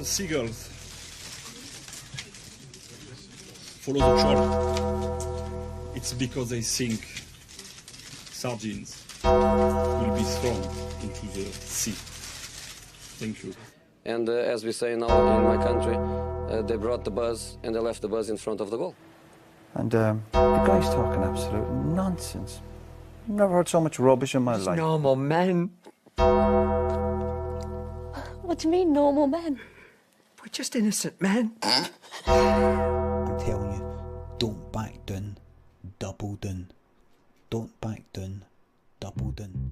the seagulls follow the shore, it's because they think sardines will be thrown into the sea. Thank you. And as we say now in my country, they brought the buzz and they left the buzz in front of the goal. And the guy's talking absolute nonsense. Never heard so much rubbish in my life. Normal men. What do you mean, normal men? We're just innocent men. I'm telling you, don't back down, double down. Don't back down, double down.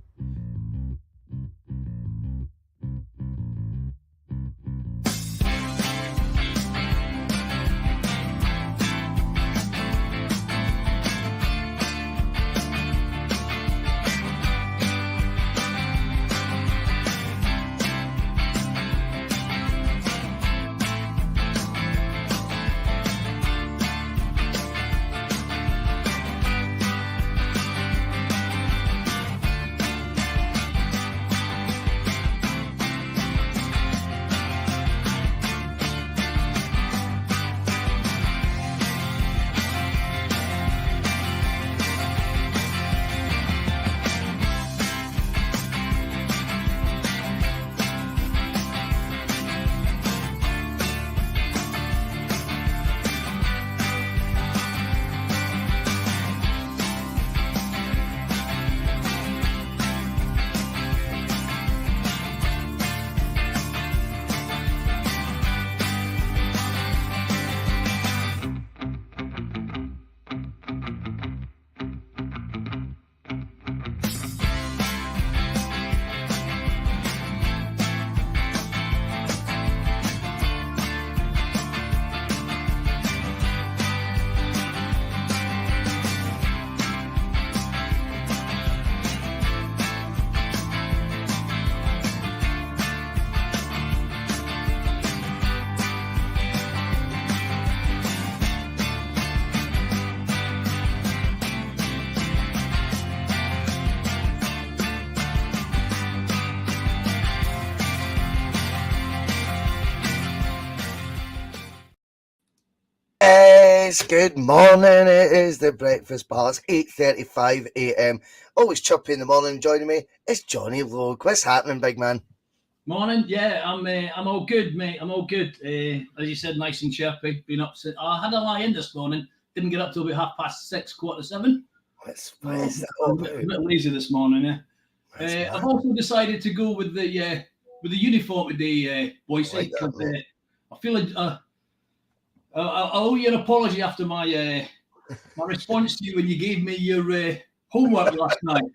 Good morning, it is the Breakfast Bars, 8:35 a.m. Always choppy in the morning. Joining me is Johnny Logue. What's happening, big man? Morning, yeah, I'm all good, mate. I'm all good. As you said, nice and chirpy. Been up since I had a lie in this morning. Didn't get up till about 6:30, 6:45. What is that all about? A bit lazy this morning, yeah. I've also decided to go with the uniform today, Boycie, because I feel I owe you an apology after my response to you when you gave me your homework last night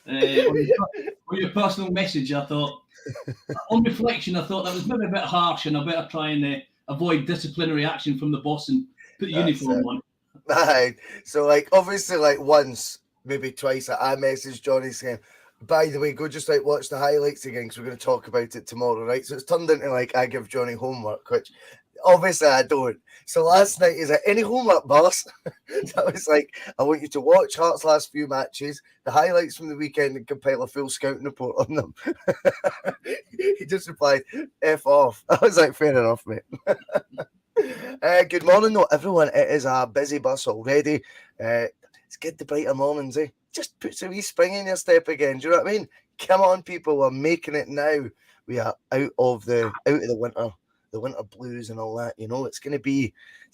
on your personal message. I thought, on reflection, I thought that was maybe a bit harsh, and I better try and avoid disciplinary action from the boss and put the uniform on. Right. So, obviously, once, maybe twice, I messaged Johnny saying, by the way, go just watch the highlights again because we're going to talk about it tomorrow, right? So it's turned into I give Johnny homework, which obviously I don't. So last night, is there any homework, boss? That was I want you to watch Hearts' last few matches, the highlights from the weekend, and compile a full scouting report on them. He just replied, F off. I was fair enough, mate. Good morning, though, everyone. It is a busy bus already. It's good the brighter mornings, eh? Just puts a wee spring in your step again. Do you know what I mean? Come on, people. We're making it now. We are out of the winter. The winter blues and all that, it's going to be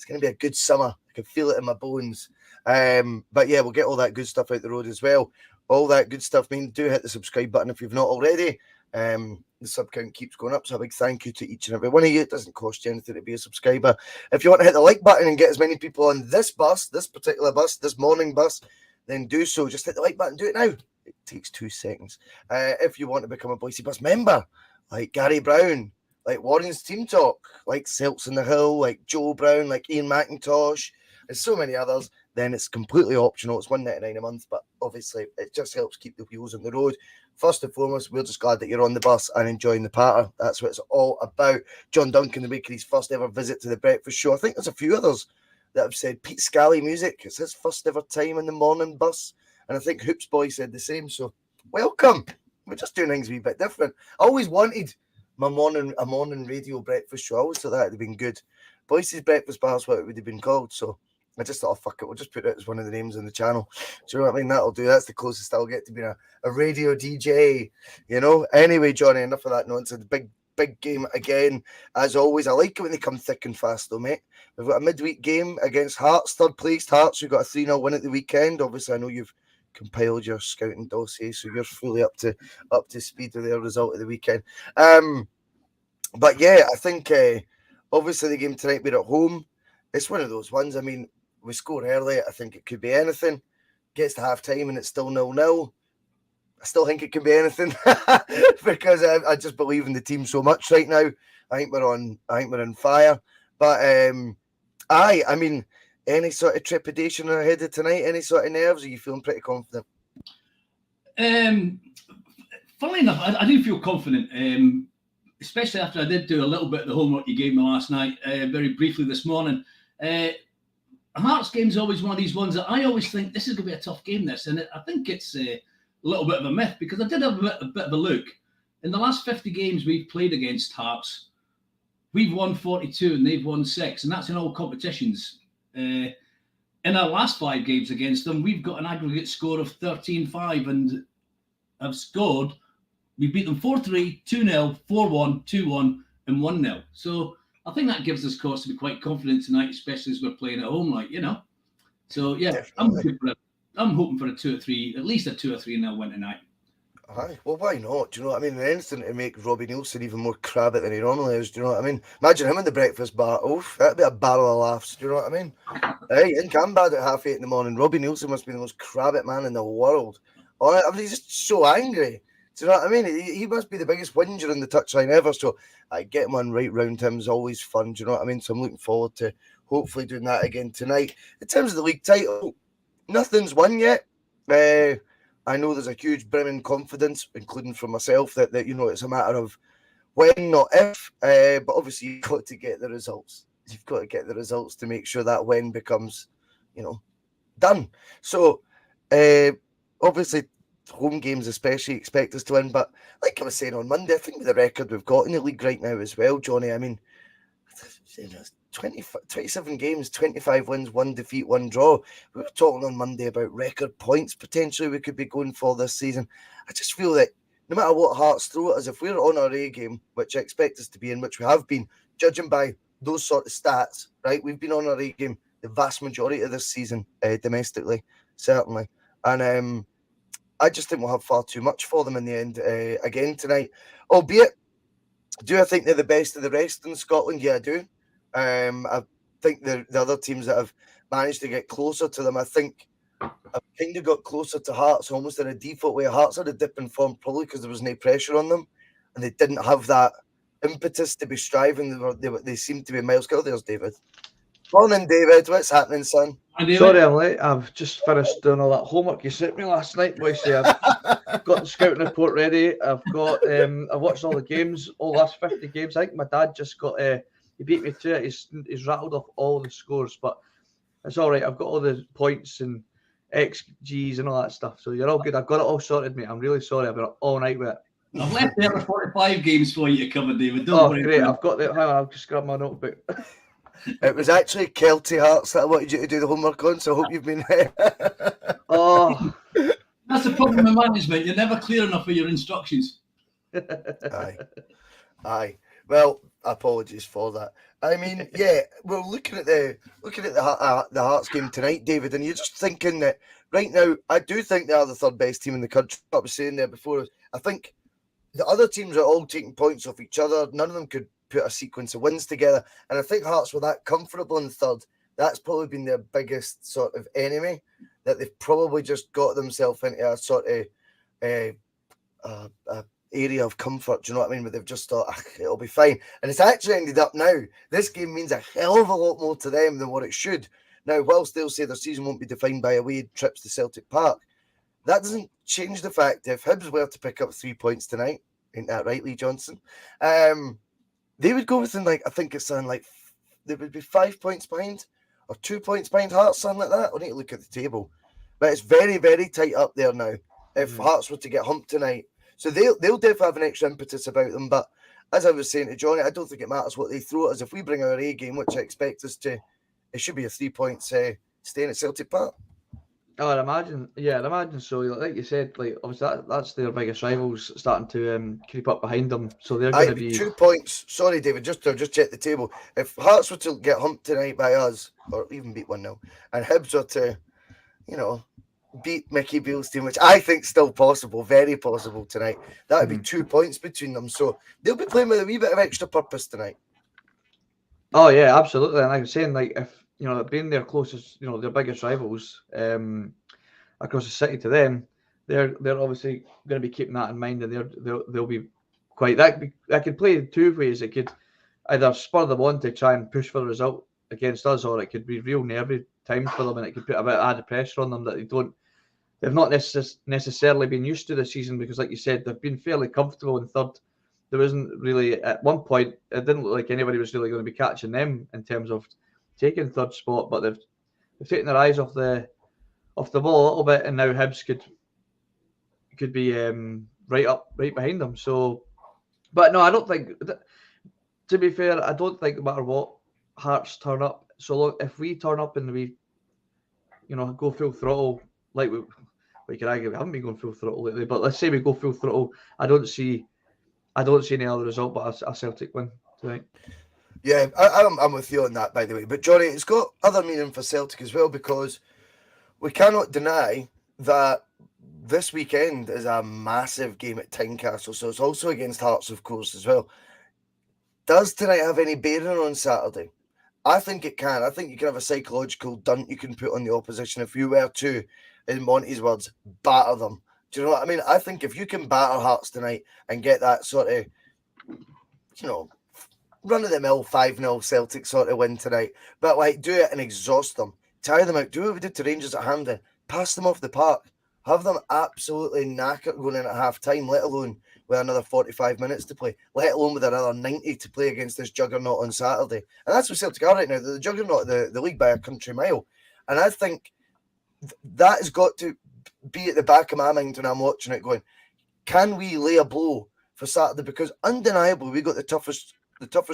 a good summer. I can feel it in my bones. But yeah, we'll get all that good stuff out the road as well. All that good stuff. Do hit the subscribe button if you've not already. The sub count keeps going up, so a big thank you to each and every one of you. It doesn't cost you anything to be a subscriber. If you want to hit the like button and get as many people on this particular bus, this morning bus, then do so. Just hit the like button. Do it now. It takes 2 seconds. If you want to become a Boycie Bus member, like Gary Brown, like Warren's Team Talk, like Celts in the Hill, like Joe Brown, like Ian McIntosh, and so many others, then it's completely optional. It's $1.99 a month, but obviously it just helps keep the wheels on the road. First and foremost, we're just glad that you're on the bus and enjoying the patter. That's what it's all about. John Duncan making his first ever visit to the breakfast show. I think there's a few others that have said Pete Scally music. It's his first ever time in the morning bus. And I think Hoops Boy said the same. So welcome. We're just doing things a wee bit different. I always wanted a morning radio breakfast show. I always thought that would have been good. Bhoycie'S breakfast bar is what it would have been called. So I just thought, oh, fuck it, we'll just put it as one of the names on the channel. Do you know what I mean? That'll do. That's the closest I'll get to being a radio DJ, you know? Anyway, Johnny, enough of that nonsense. Big game again, as always. I like it when they come thick and fast, though, mate. We've got a midweek game against Hearts, third placed Hearts. We've got a 3-0 win at the weekend. Obviously, I know you've compiled your scouting dossier, so you're fully up to speed with their result of the weekend. But yeah, I think obviously the game tonight, we're at home. It's one of those ones. I mean, we score early. I think it could be anything. Gets to half time and it's still 0-0. I still think it can be anything because I just believe in the team so much right now. I think we're on fire. But I mean, any sort of trepidation ahead of tonight? Any sort of nerves? Are you feeling pretty confident? Funnily enough, I do feel confident, especially after I did do a little bit of the homework you gave me last night, very briefly this morning. A Hearts game is always one of these ones that I always think this is going to be a tough game, this. And I think it's a little bit of a myth because I did have a bit of a look. In the last 50 games we've played against Hearts, we've won 42 and they've won 6. And that's in all competitions. In our last 5 games against them, we've got an aggregate score of 13-5 and have scored. We beat them 4-3, 2-0, 4-1, 2-1 and 1-0. So I think that gives us cause to be quite confident tonight, especially as we're playing at home, like, you know. So, yeah, I'm hoping for a 2 or 3, at least a 2 or 3-0 win tonight. Aye, well, why not? Do you know what I mean? Anything to make Robbie Nielsen even more crabbit than he normally is. Do you know what I mean? Imagine him in the breakfast bar. Oof, that'd be a barrel of laughs. Do you know what I mean? Hey, in Cambad at 8:30 in the morning, Robbie Nielsen must be the most crabbit man in the world. I mean, he's just so angry. Do you know what I mean? He must be the biggest whinger in the touchline ever. So I get one right round him is always fun. Do you know what I mean? So I'm looking forward to hopefully doing that again tonight. In terms of the league title, nothing's won yet. I know there's a huge brimming confidence, including from myself, that you know it's a matter of when, not if. But obviously you've got to get the results. You've got to get the results to make sure that when becomes, you know, done. So obviously home games especially expect us to win. But like I was saying on Monday, I think with the record we've got in the league right now as well, Johnny, I mean, 27 games, 25 wins, 1 defeat, 1 draw. We were talking on Monday about record points potentially we could be going for this season. I just feel that no matter what Hearts throw at us, if we're on our A game, which I expect us to be in, which we have been, judging by those sort of stats, right? We've been on our A game the vast majority of this season, domestically, certainly. And I just think we'll have far too much for them in the end again tonight. Albeit, do I think they're the best of the rest in Scotland? Yeah, I do. I think the other teams that have managed to get closer to them, I think I've kind of got closer to Hearts almost in a default way. Hearts had a dip in form probably because there was no pressure on them and they didn't have that impetus to be striving. They seemed to be miles. Oh, there's David. Morning, David. What's happening, son? Sorry I'm late. I've just finished doing all that homework you sent me last night, Boycie. I've got the scouting report ready. I've watched all the games, all the last 50 games. I think my dad just got he beat me to it. He's rattled off all the scores, but it's all right. I've got all the points and XGs and all that stuff. So you're all good. I've got it all sorted, mate. I'm really sorry. I've been up all night with it. I've left the other 45 games for you to cover, David. Don't worry. Great. I've got the. Hang on, I'll just grab my notebook. It was actually Celtic Hearts that I wanted you to do the homework on, so I hope you've been Oh, that's the problem with management. You're never clear enough with your instructions. Aye. Well, apologies for that. I mean, yeah, we're looking at the Hearts game tonight, David, and you're just thinking that right now, I do think they are the third best team in the country. I was saying there before, I think the other teams are all taking points off each other. None of them could put a sequence of wins together, and I think Hearts were that comfortable in third. That's probably been their biggest sort of enemy, that they've probably just got themselves into a sort of area of comfort. Do you know what I mean? Where they've just thought, it'll be fine, and it's actually ended up now. This game means a hell of a lot more to them than what it should. Now, whilst they'll say their season won't be defined by away trips to Celtic Park, that doesn't change the fact that if Hibs were to pick up 3 points tonight, ain't that right, Lee Johnson? They would go within, like, I think it's something like they would be 5 points behind or 2 points behind Hearts, something like that. I need to look at the table, but it's very, very tight up there now. If Hearts were to get humped tonight, so they'll definitely have an extra impetus about them. But as I was saying to Johnny, I don't think it matters what they throw at us. If we bring our A game, which I expect us to, it should be a 3 points staying at Celtic Park. Oh, I'd imagine so. Like you said, like obviously that's their biggest rivals starting to creep up behind them. So they're going to be 2 points. Sorry, David, just check the table. If Hearts were to get humped tonight by us, or even beat 1-0, and Hibs were to, beat Mickey Beale's team, which I think still possible, very possible tonight, that would be 2 points between them. So they'll be playing with a wee bit of extra purpose tonight. Oh yeah, absolutely. And like I'm saying, like if being their closest, their biggest rivals across the city to them, they're obviously going to be keeping that in mind, and they'll be quite that could play two ways. It could either spur them on to try and push for the result against us, or it could be real nervy times for them, and it could put a bit of added pressure on them that they've not necessarily been used to this season, because like you said, they've been fairly comfortable in third. There wasn't really, at one point, it didn't look like anybody was really going to be catching them in terms of taking third spot, but they've taken their eyes off the ball a little bit, and now Hibs could be right behind them. So, but no, I don't think. To be fair, I don't think no matter what Hearts turn up. So if we turn up and we, go full throttle, like we can argue we haven't been going full throttle lately, but let's say we go full throttle, I don't see any other result but a Celtic win tonight. Yeah, I'm with you on that, by the way. But Johnny, it's got other meaning for Celtic as well, because we cannot deny that this weekend is a massive game at Tynecastle, so it's also against Hearts, of course, as well. Does tonight have any bearing on Saturday? I think it can. I think you can have a psychological dunt you can put on the opposition if you were to, in Monty's words, batter them. Do you know what I mean? I think if you can batter Hearts tonight and get that sort of, run-of-the-mill 5-0 Celtic sort of win tonight, but like do it and exhaust them, tire them out, do what we did to Rangers at Hampden, pass them off the park, have them absolutely knackered going in at half-time, let alone with another 45 minutes to play, let alone with another 90 to play against this juggernaut on Saturday. And that's what Celtic are right now. They're the juggernaut of the league by a country mile. And I think that has got to be at the back of my mind when I'm watching it going, can we lay a blow for Saturday? Because undeniably, we got the toughest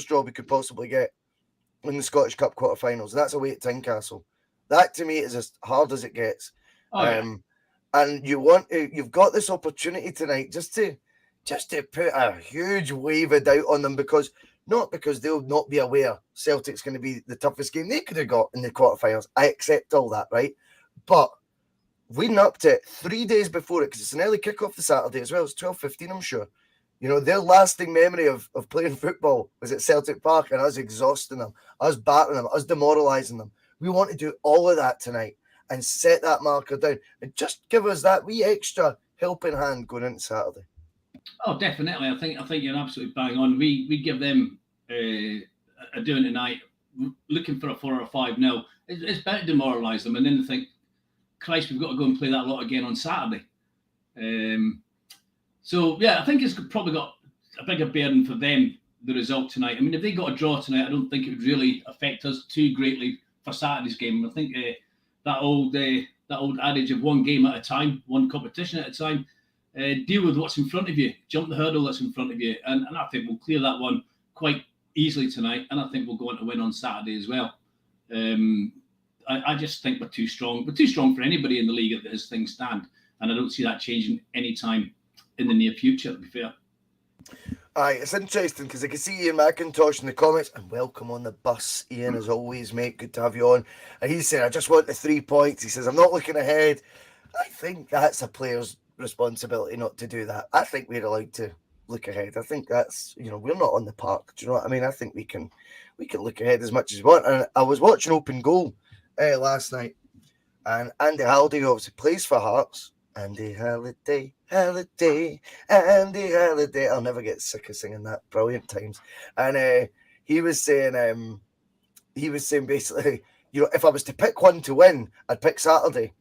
draw we could possibly get in the Scottish Cup quarterfinals. And that's away at Tynecastle. That to me is as hard as it gets. And you've got this opportunity tonight just to put a huge wave of doubt on them, because they'll not be aware Celtic's going to be the toughest game they could have got in the quarterfinals. I accept all that, right? But leading up to it, 3 days before it, because it's an early kickoff the Saturday as well, it's 12:15, I'm sure. Their lasting memory of playing football was at Celtic Park and us exhausting them, us battering them, us demoralising them. We want to do all of that tonight and set that marker down and just give us that wee extra helping hand going into Saturday. Oh, definitely. I think you're absolutely bang on. We give them a doing tonight, looking for a 4 or 5-0. It's better to demoralise them and then think, Christ, we've got to go and play that lot again on Saturday. So, yeah, I think it's probably got a bigger bearing for them, the result tonight. I mean, if they got a draw tonight, I don't think it would really affect us too greatly for Saturday's game. I think that old adage of one game at a time, one competition at a time, deal with what's in front of you, jump the hurdle that's in front of you. And I think we'll clear that one quite easily tonight. And I think we'll go on to win on Saturday as well. I just think we're too strong. We're too strong for anybody in the league as things stand. And I don't see that changing any time in the near future, to be fair. Aye, it's interesting because I can see Ian McIntosh in the comments, and welcome on the bus, Ian, as always, mate. Good to have you on. And he's saying, I just want the 3 points. He says, I'm not looking ahead. I think that's a player's responsibility not to do that. I think we're allowed to look ahead. I think that's, we're not on the park. Do you know what I mean? I think we can look ahead as much as we want. And I was watching Open Goal last night, and Andy Halliday obviously plays for Hearts. Andy Halliday. I'll never get sick of singing that. Brilliant times. And he was saying basically, if I was to pick one to win, I'd pick Saturday.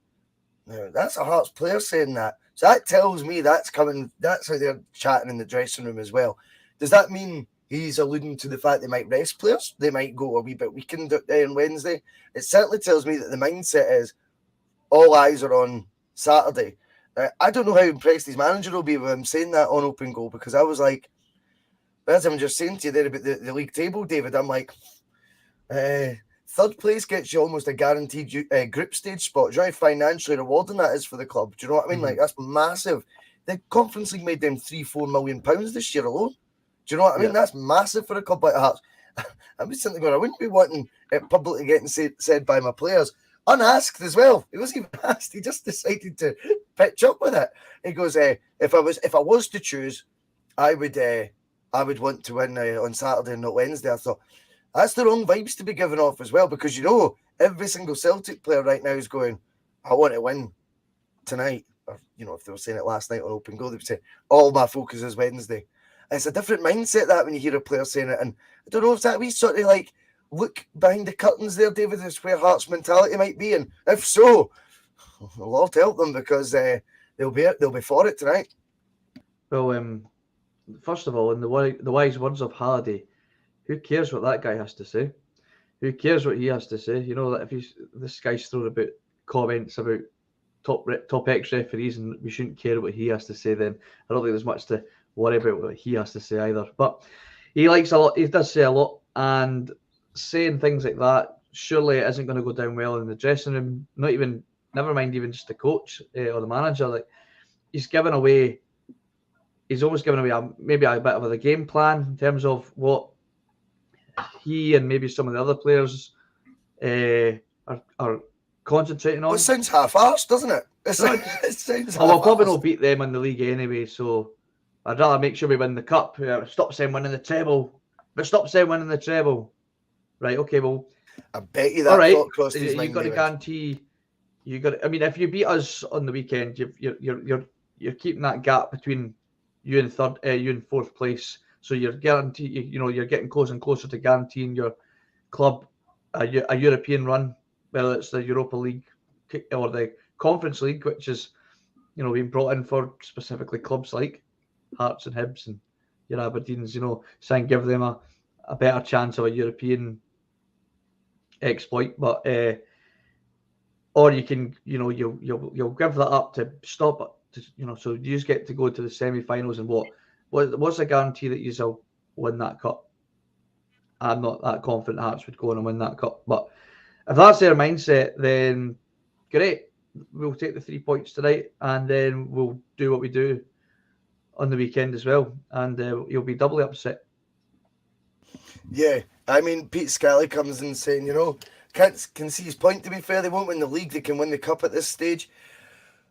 Now, that's a Hearts player saying that. So that tells me that's coming. That's how they're chatting in the dressing room as well. Does that mean he's alluding to the fact they might rest players? They might go a wee bit weakened on Wednesday. It certainly tells me that the mindset is all eyes are on Saturday. I don't know how impressed his manager will be with him saying that on Open Goal, because I was like, But as I'm just saying to you there about the league table, David, I'm like, third place gets you almost a guaranteed group stage spot. Do you know how financially rewarding that is for the club? Do you know what I mean? Like, that's massive. The Conference League made them £3-4 million this year alone. Do you know what I mean? That's massive for a club like Hearts. I'm just sitting there going, I wouldn't be wanting it publicly getting said by my players. Unasked as well. He wasn't even asked. He just decided to pitch up with it. He goes, if I was to choose, I would want to win on Saturday and not Wednesday. I thought, that's the wrong vibes to be given off as well, because every single Celtic player right now is going, I want to win tonight. Or, if they were saying it last night on Open Goal, they would say, all my focus is Wednesday. And it's a different mindset that when you hear a player saying it. And I don't know if that we sort of like look behind the curtains there, David, is where Hearts' mentality might be. And if so, Lord help them, because they'll be for it tonight. Well, first of all, in the wise words of Hardy, who cares what that guy has to say? Who cares what he has to say? That if this guy's throwing about comments about top X referees and we shouldn't care what he has to say, then I don't think there's much to worry about what he has to say either. But he likes a lot. He does say a lot, and saying things like that, surely it isn't going to go down well in the dressing room. Never mind even just the coach or the manager. Like, he's almost given away maybe a bit of the game plan in terms of what he and maybe some of the other players are concentrating on. Well, it sounds half-arsed, doesn't it? It sounds we'll probably not beat them in the league anyway, so I'd rather make sure we win the cup. Stop saying winning the treble. But stop saying winning the treble. Right, okay, well, I bet you that thought crossed his mind. You've got to guarantee. I mean, if you beat us on the weekend, you're keeping that gap between you and fourth place. So you're you're getting closer and closer to guaranteeing your club a European run, whether it's the Europa League or the Conference League, which is being brought in for specifically clubs like Hearts and Hibs and your Aberdeens. Try and give them a better chance of a European exploit, but or you can you'll give that up to stop it. So you just get to go to the semi-finals, and what's the guarantee that you'll win that cup? I'm not that confident Hearts would go on and win that cup, but if that's their mindset, then great. We'll take the 3 points tonight, and then we'll do what we do on the weekend as well, and you'll be doubly upset. Yeah, I mean, Pete Scally comes in saying, can see his point. To be fair, they won't win the league; they can win the cup at this stage.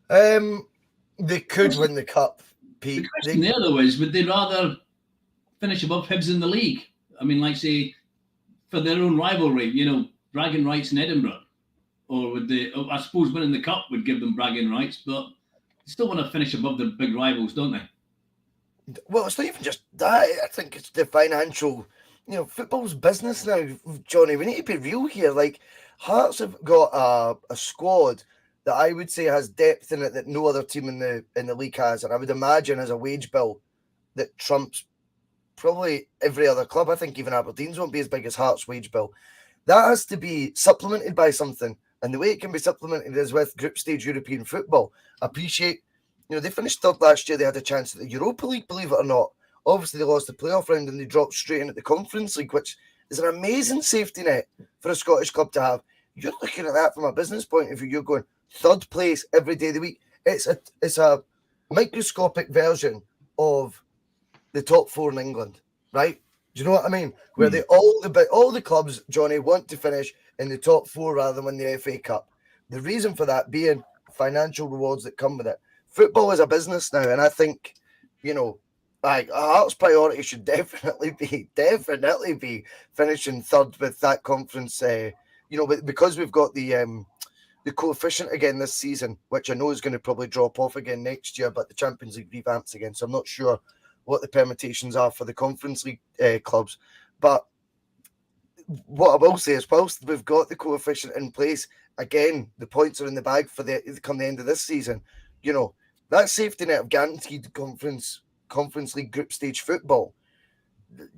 They could win the cup, Pete. The question there, though, is would they rather finish above Hibs in the league? I mean, like, say, for their own rivalry, bragging rights in Edinburgh, or would they? I suppose winning the cup would give them bragging rights, but they still want to finish above their big rivals, don't they? Well, it's not even just that. I think it's the financial. Football's business now, Johnny. We need to be real here. Like, Hearts have got a squad that I would say has depth in it that no other team in the league has, and I would imagine has a wage bill that trumps probably every other club. I think even Aberdeen's won't be as big as Hearts' wage bill. That has to be supplemented by something, and the way it can be supplemented is with group stage European football. I appreciate, they finished third last year. They had a chance at the Europa League, believe it or not. Obviously, they lost the playoff round and they dropped straight into the Conference League, which is an amazing safety net for a Scottish club to have. You're looking at that from a business point of view. You're going third place every day of the week. It's a microscopic version of the top four in England, right? Do you know what I mean? Where all the clubs, Johnny, want to finish in the top four rather than win the FA Cup. The reason for that being financial rewards that come with it. Football is a business now, and I think, Hearts' priority should definitely be finishing third with that conference. Because we've got the coefficient again this season, which I know is going to probably drop off again next year, but the Champions League revamps again, so I'm not sure what the permutations are for the Conference League clubs. But what I will say is, whilst we've got the coefficient in place, again, the points are in the bag for come the end of this season. That safety net of guaranteed Conference League group stage football,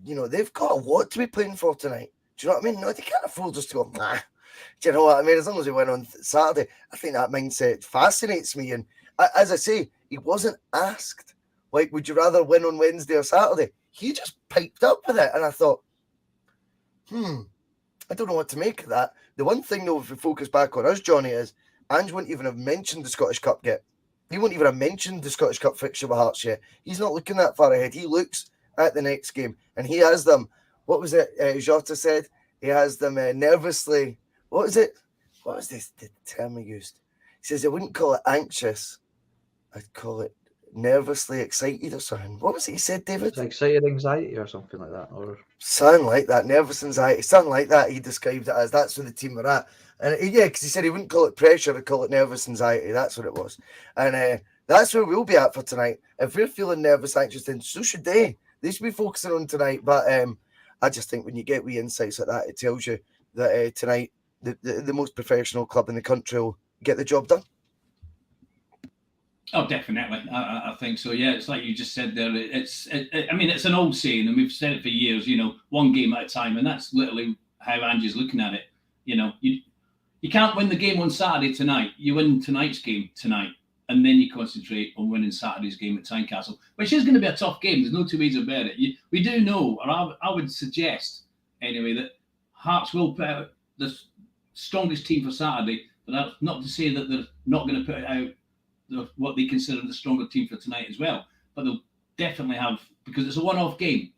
they've got a lot to be playing for tonight. Do you know what I mean? No, they can't afford just to go, nah. Do you know what I mean? As long as we win on Saturday, I think that mindset fascinates me. And as I say, he wasn't asked, like, would you rather win on Wednesday or Saturday? he just piped up with it. And I thought, I don't know what to make of that. The one thing, though, if we focus back on us, Johnny, is Ange wouldn't even have mentioned the Scottish Cup yet. He wouldn't even have mentioned the Scottish Cup fixture with Hearts yet. He's not looking that far ahead. He looks at the next game, and he has them. What was it Jota said? He has them nervously. What was it? What was the term he used? He says, I wouldn't call it anxious. I'd call it nervously excited or something. What was it he said, David? It's excited anxiety or something like that. Or something like that. Nervous anxiety. Something like that he described it as. That's where the team were at. And yeah, because he said he wouldn't call it pressure, he'd call it nervous anxiety. That's what it was. And that's where we'll be at for tonight. If we're feeling nervous, anxious, then so should they. They should be focusing on tonight. But I just think when you get wee insights like that, it tells you that tonight the most professional club in the country will get the job done. Oh, definitely. I think so. Yeah, it's like you just said there. I mean, it's an old saying, and we've said it for years. You know, one game at a time, and that's literally how Ange's looking at it. You know, you can't win the game on Saturday tonight. You win tonight's game tonight, and then you concentrate on winning Saturday's game at Tynecastle, which is going to be a tough game. There's no two ways about it. We do know, or I would suggest anyway, that Hearts will put out the strongest team for Saturday, but that's not to say that they're not going to put it out what they consider the stronger team for tonight as well. But they'll definitely have, because it's a one-off game.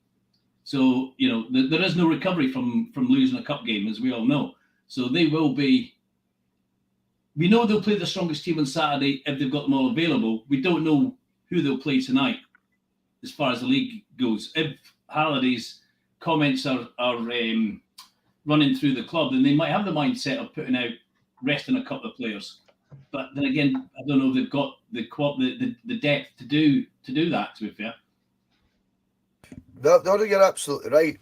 So, you know, there is no recovery from losing a cup game, as we all know. So they will be, we know they'll play the strongest team on Saturday if they've got them all available. We don't know who they'll play tonight as far as the league goes. If Halliday's comments are running through the club, then they might have the mindset of putting out, resting a couple of players. But then again, I don't know if they've got the depth to do that, to be fair. No, you're absolutely right.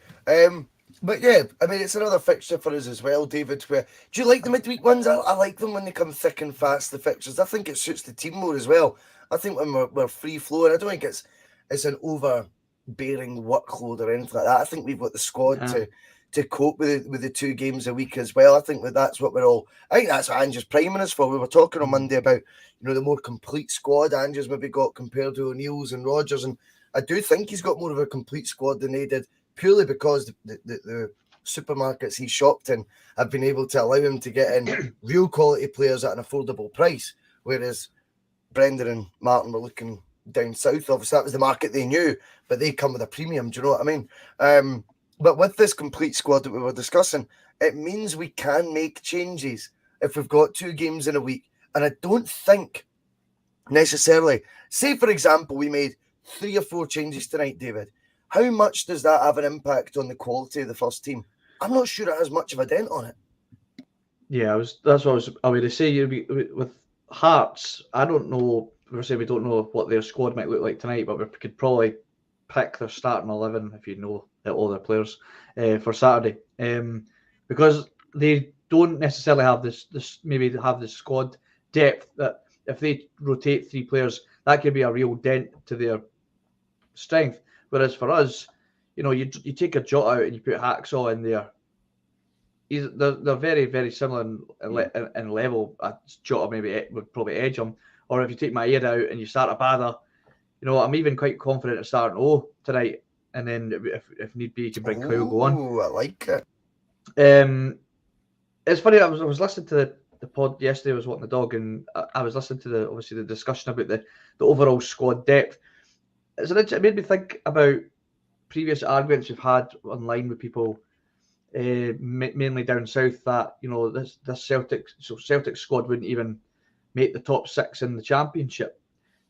But yeah, I mean, it's another fixture for us as well, David. Where do you like the midweek ones? I like them when they come thick and fast, the fixtures. I think it suits the team more as well. I think when we're free flowing, I don't think it's an overbearing workload or anything like that. I think we've got the squad to cope with the 2 games a week as well. I think that's what we're all. I think that's what Ange's priming us for. We were talking on Monday about the more complete squad Ange's maybe got compared to O'Neill's and Rodgers, and I do think he's got more of a complete squad than they did, purely because the supermarkets he shopped in have been able to allow him to get in real quality players at an affordable price, whereas Brendan and Martin were looking down south. Obviously, that was the market they knew, but they come with a premium. Do you know what I mean? But with this complete squad that we were discussing, it means we can make changes if we've got 2 games in a week. And I don't think necessarily, say for example, we made 3 or 4 changes tonight, David. How much does that have an impact on the quality of the first team? I'm not sure it has much of a dent on it. Yeah, that's what I was going to say. With Hearts, I don't know. We don't know what their squad might look like tonight, but we could probably pick their starting 11 if you know all their players for Saturday, because they don't necessarily have this maybe have the squad depth that if they rotate 3 players, that could be a real dent to their strength. Whereas for us, you take a Jota out and you put Hacksaw in there. They're very, very similar in level. Jota maybe would probably edge them. Or if you take my head out and you start a Bada, I'm even quite confident of starting O tonight. And then if need be, you can bring Kyle on. Oh, I like it. It's funny. I was listening to the pod yesterday. I was walking the dog, and I was listening to the discussion about the overall squad depth. It made me think about previous arguments we've had online with people, mainly down south, that this Celtic squad wouldn't even make the top 6 in the championship.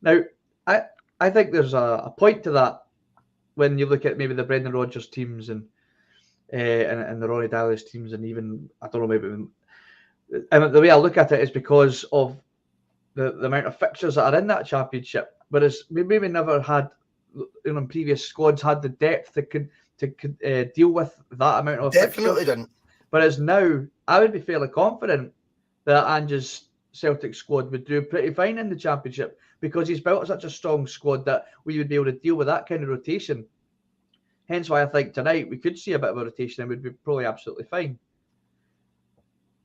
Now, I think there's a point to that when you look at maybe the Brendan Rodgers teams and the Ronnie Dallas teams, and even I don't know, maybe. And the way I look at it is because of the amount of fixtures that are in that championship. Whereas we maybe never had, in previous squads, had the depth that could deal with that amount of definitely fixtures. Didn't. Whereas now, I would be fairly confident that Ange's Celtic squad would do pretty fine in the championship, because he's built such a strong squad that we would be able to deal with that kind of rotation. Hence why I think tonight we could see a bit of a rotation and we'd be probably absolutely fine.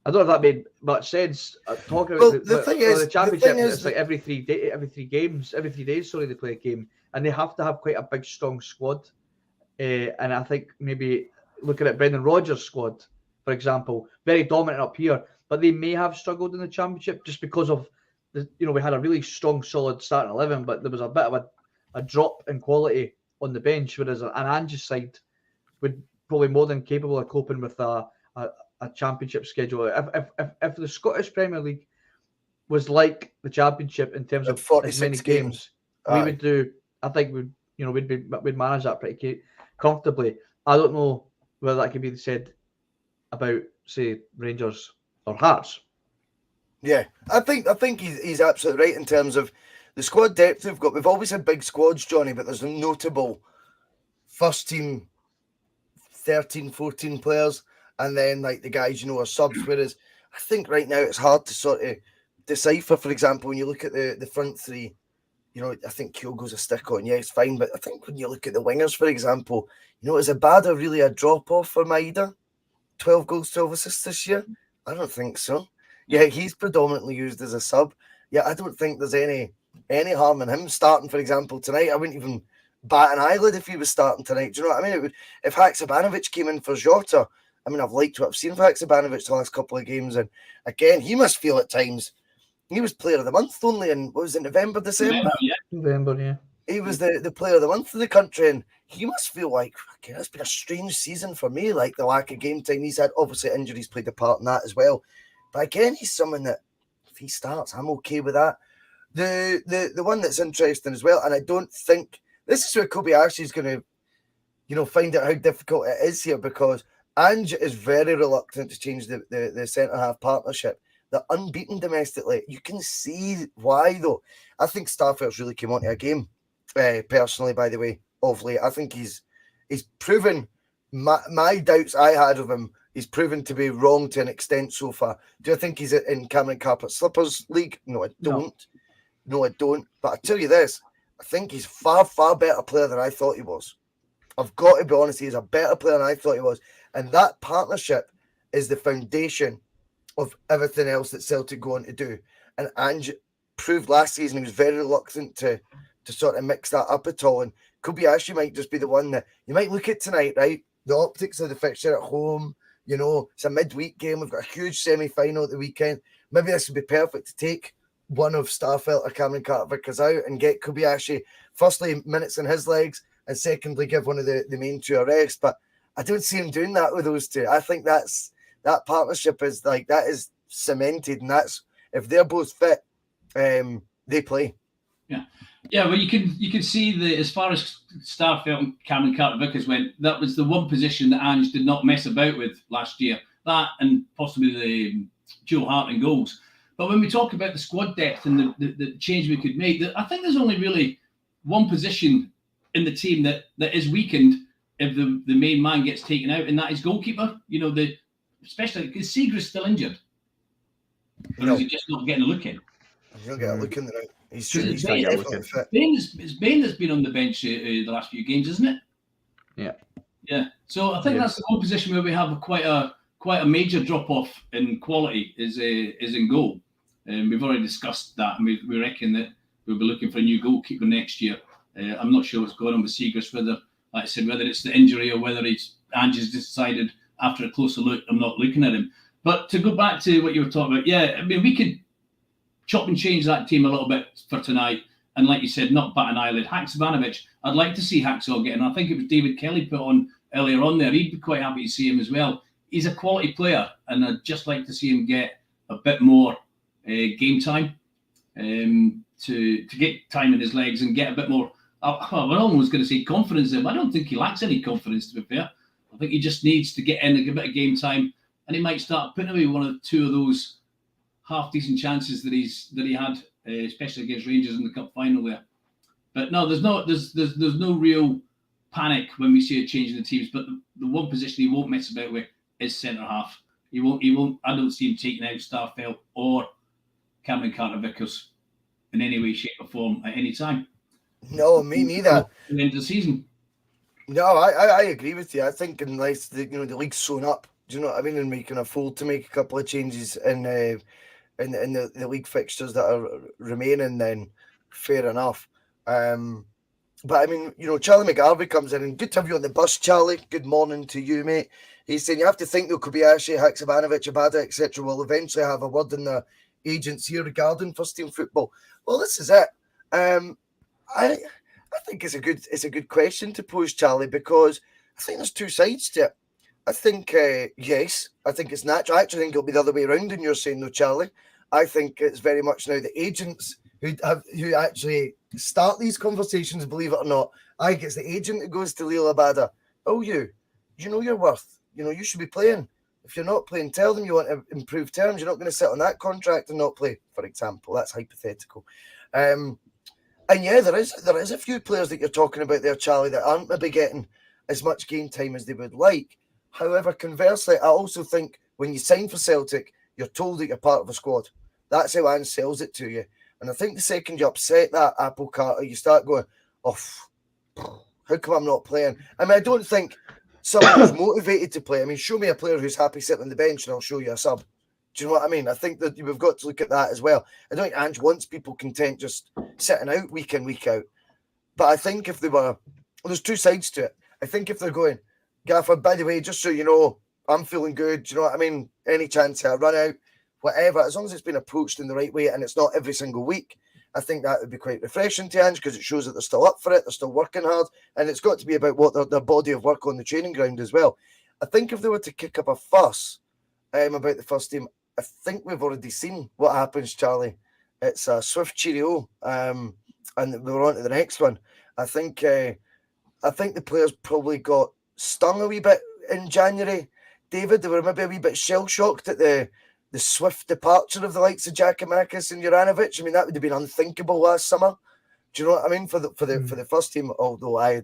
I don't know if that made much sense. Talking about the championship, it's like every 3 days, they play a game, and they have to have quite a big, strong squad. And I think maybe looking at Brendan Rodgers' squad, for example, very dominant up here, but they may have struggled in the Championship just because of we had a really strong, solid starting 11, but there was a bit of a drop in quality on the bench, whereas an Ange's side would probably more than capable of coping with a Championship schedule. If the Scottish Premier League was like the Championship in terms of as many 46 games, we would do. I think we'd manage that pretty comfortably. I don't know whether that could be said about, say, Rangers or Hearts. Yeah, I think he's absolutely right in terms of the squad depth we've got. We've always had big squads, Johnny, but there's notable first team 13, 14 players, and then like the guys are subs. Whereas I think right now it's hard to sort of decipher. For example, when you look at the front three, I think Kyogo's a stick on. Yeah, it's fine, but I think when you look at the wingers, for example, is Abada really a drop off for Maeda? 12 goals, 12 assists this year? I don't think so. Yeah, he's predominantly used as a sub. Yeah, I don't think there's any harm in him starting, for example, tonight. I wouldn't even bat an eyelid if he was starting tonight. Do you know what I mean? If Haksabanovic came in for Jota, I mean, I've liked what I've seen of Haksabanovic the last couple of games, and again, he must feel at times he was player of the month only in, what was it, November, December? November, yeah. He was the player of the month of the country, and he must feel like, okay, it's been a strange season for me, like the lack of game time he's had. Obviously, injuries played a part in that as well. But again, he's someone that if he starts, I'm okay with that. The one that's interesting as well, and I don't think this is where Kobayashi is going to, find out how difficult it is here, because Ange is very reluctant to change the centre half partnership. They're unbeaten domestically. You can see why, though. I think Starfelt's really came onto a game, personally, by the way, of late. I think he's proven my doubts I had of him. He's proven to be wrong to an extent so far. Do I think he's in Cameron Carpet Slippers League? No, I don't. No, I don't. But I tell you this, I think he's far, far better player than I thought he was. I've got to be honest, he's a better player than I thought he was. And that partnership is the foundation of everything else that Celtic go on to do. And Ange proved last season he was very reluctant to sort of mix that up at all. And Kobayashi might just be the one that you might look at tonight, right? The optics of the fixture at home, it's a midweek game. We've got a huge semi-final at the weekend. Maybe this would be perfect to take one of Starfelt or Cameron Carter-Vickers out and get Kobayashi, firstly, minutes in his legs, and secondly, give one of the main two a rest. But I don't see him doing that with those two. I think that partnership is that is cemented, and that's if they're both fit, they play. Yeah, well, you can see that as far as Starfelt and Cameron Carter-Vickers went, that was the one position that Ange did not mess about with last year. That and possibly the Joe Hart and goals. But when we talk about the squad depth and the change we could make, I think there's only really one position in the team that is weakened if the main man gets taken out, and that is goalkeeper. Especially because Seagra's still injured. Or is he just not getting a look in? He'll get a look in there. He's definitely fit. It's Bain that's been on the bench the last few games, isn't it? Yeah. Yeah. So I think that's the one position where we have quite a major drop off in quality is in goal. We've already discussed that, and we reckon that we'll be looking for a new goalkeeper next year. I'm not sure what's going on with Seagra's, whether it's the injury or whether Ange has decided after a closer look, I'm not looking at him. But to go back to what you were talking about, we could chop and change that team a little bit for tonight. And like you said, not bat an eyelid. Haksabanovic, I'd like to see Haksabanovic getting. I think it was David Kelly put on earlier on there. He'd be quite happy to see him as well. He's a quality player, and I'd just like to see him get a bit more game time to get time in his legs and get a bit more. I almost going to say confidence in him. I don't think he lacks any confidence, to be fair. I think he just needs to get in a bit of game time, and he might start putting away one or two of those half decent chances that he had, especially against Rangers in the cup final there. But no, there's no real panic when we see a change in the teams. But the one position he won't mess about with is centre half. He won't. I don't see him taking out Starfelt or Cameron Carter-Vickers in any way, shape, or form at any time. No, me neither. At the end of the season. No, I agree with you. I think unless the league's sewn up, do you know what I mean? And we can afford to make a couple of changes in the league fixtures that are remaining, then fair enough. But I mean, Charlie McGarvey comes in, and good to have you on the bus, Charlie. Good morning to you, mate. He's saying you have to think that Kobayashi, Haksabanovic, Abada, etc. will eventually have a word in the agents here regarding first team football. Well, this is it. I think it's a good question to pose, Charlie, because I think there's two sides to it. I think yes, I think it's natural. I actually think it'll be the other way around, and you're saying no, Charlie. I think it's very much now the agents who actually start these conversations, believe it or not. I think it's the agent that goes to Leo Abada. Oh, you know your worth. You should be playing. If you're not playing, tell them you want to improve terms. You're not going to sit on that contract and not play, for example. That's hypothetical. And yeah, there is a few players that you're talking about there, Charlie, that aren't maybe getting as much game time as they would like. However, conversely, I also think when you sign for Celtic, you're told that you're part of a squad. That's how Ange sells it to you. And I think the second you upset that apple cart, you start going, oh, how come I'm not playing? I mean, I don't think someone who's motivated to play. I mean, show me a player who's happy sitting on the bench and I'll show you a sub. Do you know what I mean? I think that we've got to look at that as well. I don't think Ange wants people content just sitting out week in, week out. But I think if they were, there's two sides to it. I think if they're going, Gaffer, by the way, just so you know, I'm feeling good. Do you know what I mean? Any chance I run out, whatever, as long as it's been approached in the right way and it's not every single week, I think that would be quite refreshing to Ange because it shows that they're still up for it, they're still working hard, and it's got to be about what their body of work on the training ground as well. I think if they were to kick up a fuss about the first team, I think we've already seen what happens, Charlie. It's a swift cheerio, and we're on to the next one. I think the players probably got stung a wee bit in January. David, they were maybe a wee bit shell-shocked at the swift departure of the likes of Giakoumakis and Juranovic. I mean, that would have been unthinkable last summer. Do you know what I mean? For the first team, although I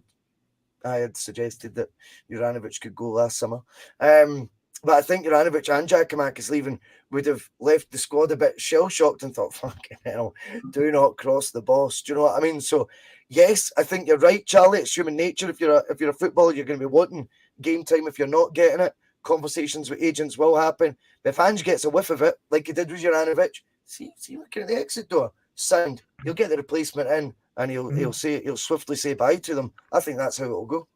had suggested that Juranovic could go last summer. But I think Juranovic and Giakoumakis leaving would have left the squad a bit shell-shocked and thought, fucking hell, do not cross the boss. Do you know what I mean? So, yes, I think you're right, Charlie. It's human nature. If you're a footballer, you're going to be wanting game time. If you're not getting it, conversations with agents will happen. But if Ange gets a whiff of it, like he did with Juranovic, see looking at the exit door, sound, he'll get the replacement in and he'll swiftly say bye to them. I think that's how it'll go.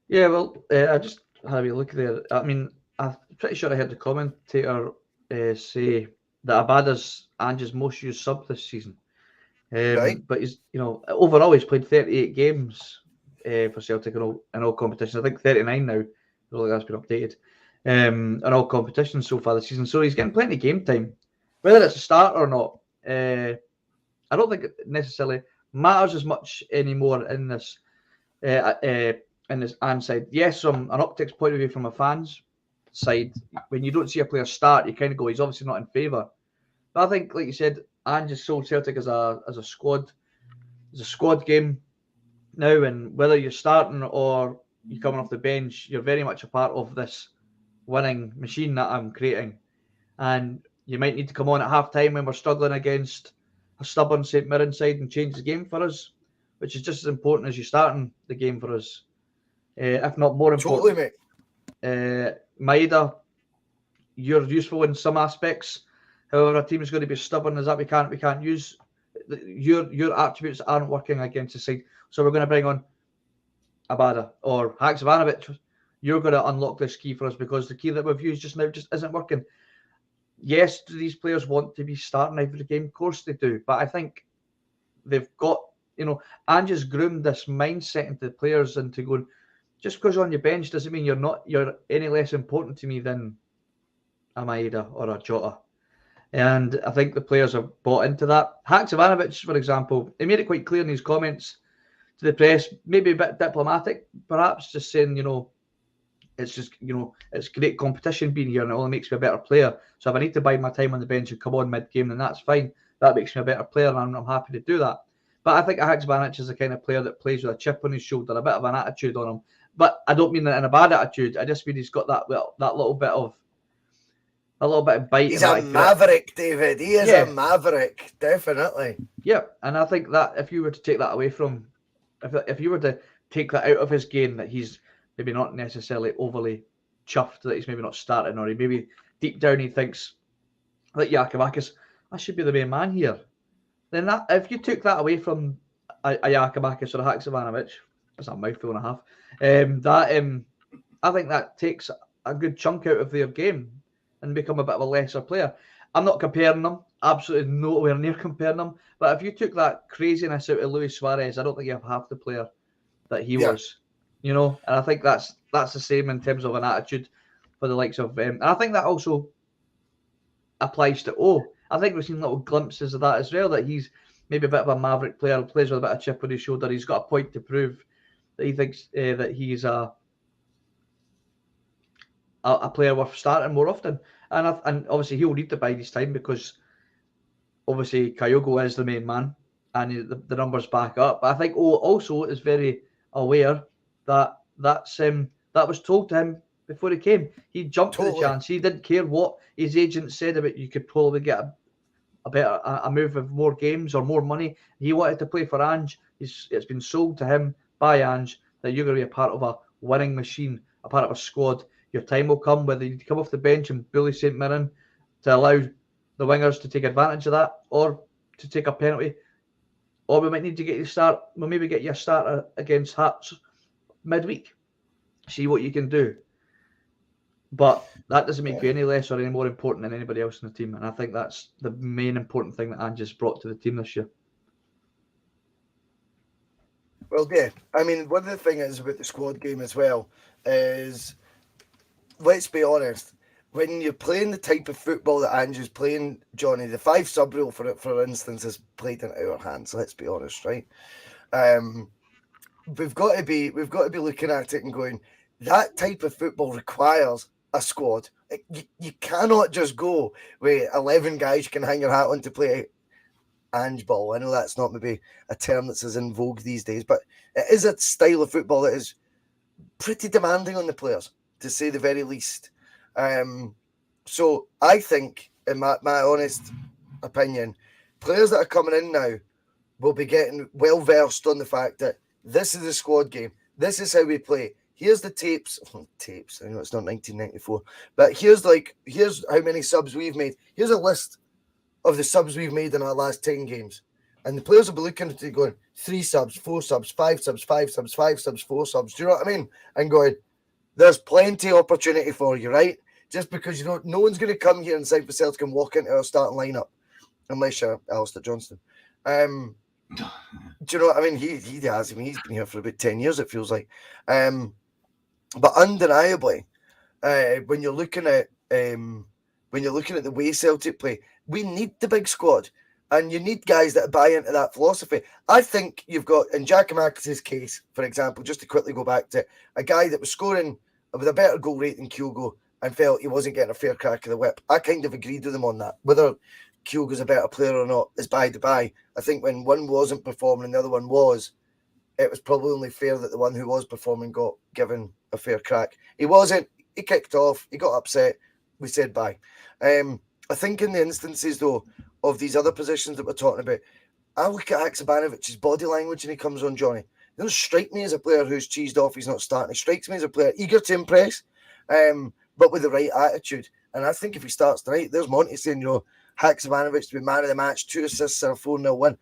Yeah, well, I just had a wee look there. I mean, I'm pretty sure I heard the commentator say that Abada's Ange's most used sub this season. Right. But he's, overall he's played 38 games for Celtic in all competitions. I think 39 now. I don't think that's been updated. In all competitions so far this season. So he's getting plenty of game time. Whether it's a start or not, I don't think it necessarily matters as much anymore in this Ange side. Yes, from an optics point of view, from a fan's side, when you don't see a player start, you kind of go, he's obviously not in favour. But I think, like you said, Ange has sold Celtic as a squad. It's a squad game now, and whether you're starting or you're coming off the bench, you're very much a part of this winning machine that I'm creating. And you might need to come on at half time when we're struggling against a stubborn St Mirren side and change the game for us, which is just as important as you starting the game for us, if not more important. Totally, mate. Maeda, you're useful in some aspects. However, a team is going to be stubborn as that we can't use your attributes aren't working against the side. So we're going to bring on Abada or Haksabanovic. You're going to unlock this key for us because the key that we've used just now just isn't working. Yes, do these players want to be starting every game? Of course they do. But I think they've got, Ange has groomed this mindset into the players into going, just because you're on your bench doesn't mean you're any less important to me than a Maeda or a Jota. And I think the players have bought into that. Haksabanovic, for example, he made it quite clear in his comments to the press, maybe a bit diplomatic, perhaps, just saying, it's just, it's great competition being here and it only makes me a better player. So if I need to bide my time on the bench and come on mid-game, then that's fine. That makes me a better player and I'm happy to do that. But I think Haksabanovic is the kind of player that plays with a chip on his shoulder, a bit of an attitude on him. But I don't mean that in a bad attitude. I just mean he's got that little bit of bite. He's a maverick, David. He is a maverick, definitely. Yeah, and I think that if you were to take that away from, if you were to take that out of his game, that he's maybe not necessarily overly chuffed that he's maybe not starting, or he maybe deep down he thinks, like Giakoumakis, I should be the main man here. Then that, if you took that away from Giakoumakis or a Haksabanovic, that's a mouthful and a half, I think that takes a good chunk out of their game and become a bit of a lesser player. I'm not comparing them, absolutely nowhere near comparing them, but if you took that craziness out of Luis Suarez, I don't think you have half the player that he was, you know, and I think that's the same in terms of an attitude for the likes of, and I think that also applies to O. I think we've seen little glimpses of that as well, that he's maybe a bit of a maverick player, plays with a bit of chip on his shoulder. He's got a point to prove that he thinks that he's a player worth starting more often. And obviously he'll need to bide his time because obviously Kyogo is the main man and the numbers back up. But I think O also is very aware that that was told to him before he came. He jumped at the chance. He didn't care what his agent said about you could probably get a move of more games or more money. He wanted to play for Ange. It's been sold to him by Ange that you're going to be a part of a winning machine, a part of a squad. Your time will come, whether you come off the bench and bully St Mirren to allow the wingers to take advantage of that or to take a penalty. Or we might need to get you start. We'll maybe get you a start against Hearts midweek. See what you can do. But that doesn't make you any less or any more important than anybody else in the team. And I think that's the main important thing that Ange has brought to the team this year. Well, yeah. I mean, one of the things about the squad game as well is, let's be honest, when you're playing the type of football that Ange is playing, Johnny, the 5 sub rule, for instance, is played in our hands. Let's be honest, right? We've got to be looking at it and going, that type of football requires a squad. You cannot just go with 11 guys you can hang your hat on to play Ange ball. I know that's not maybe a term that's as in vogue these days, but it is a style of football that is pretty demanding on the players, to say the very least. So I think, in my honest opinion, players that are coming in now will be getting well versed on the fact that this is a squad game. This is how we play. Here's the tapes. I know it's not 1994, but here's how many subs we've made. Here's a list of the subs we've made in our last 10 games. And the players will be looking at it going 3 subs, 4 subs, 5 subs, 5 subs, 5 subs, 4 subs. Do you know what I mean? And going, there's plenty of opportunity for you, right? Just because no one's going to come here and sign for Celtic and walk into our starting lineup unless you're Alistair Johnston. Do you know what I mean? He has. I mean, he's been here for about 10 years, it feels like. But undeniably, when you're looking at the way Celtic play, we need the big squad, and you need guys that buy into that philosophy. I think you've got, in Giakoumakis' case, for example, just to quickly go back to a guy that was scoring with a better goal rate than Kyogo and felt he wasn't getting a fair crack of the whip. I kind of agreed with him on that. Whether Kyogo's a better player or not is by the by. I think when one wasn't performing and the other one was, it was probably only fair that the one who was performing got given a fair crack. He wasn't. He kicked off. He got upset. We said bye. I think in the instances, though, of these other positions that we're talking about, I look at Haksabanović's body language and he comes on, Johnny. He doesn't strike me as a player who's cheesed off. He's not starting. He strikes me as a player eager to impress, but with the right attitude. And I think if he starts tonight, there's Monty saying, Haksabanović to be man of the match, 2 assists and a 4-0 win.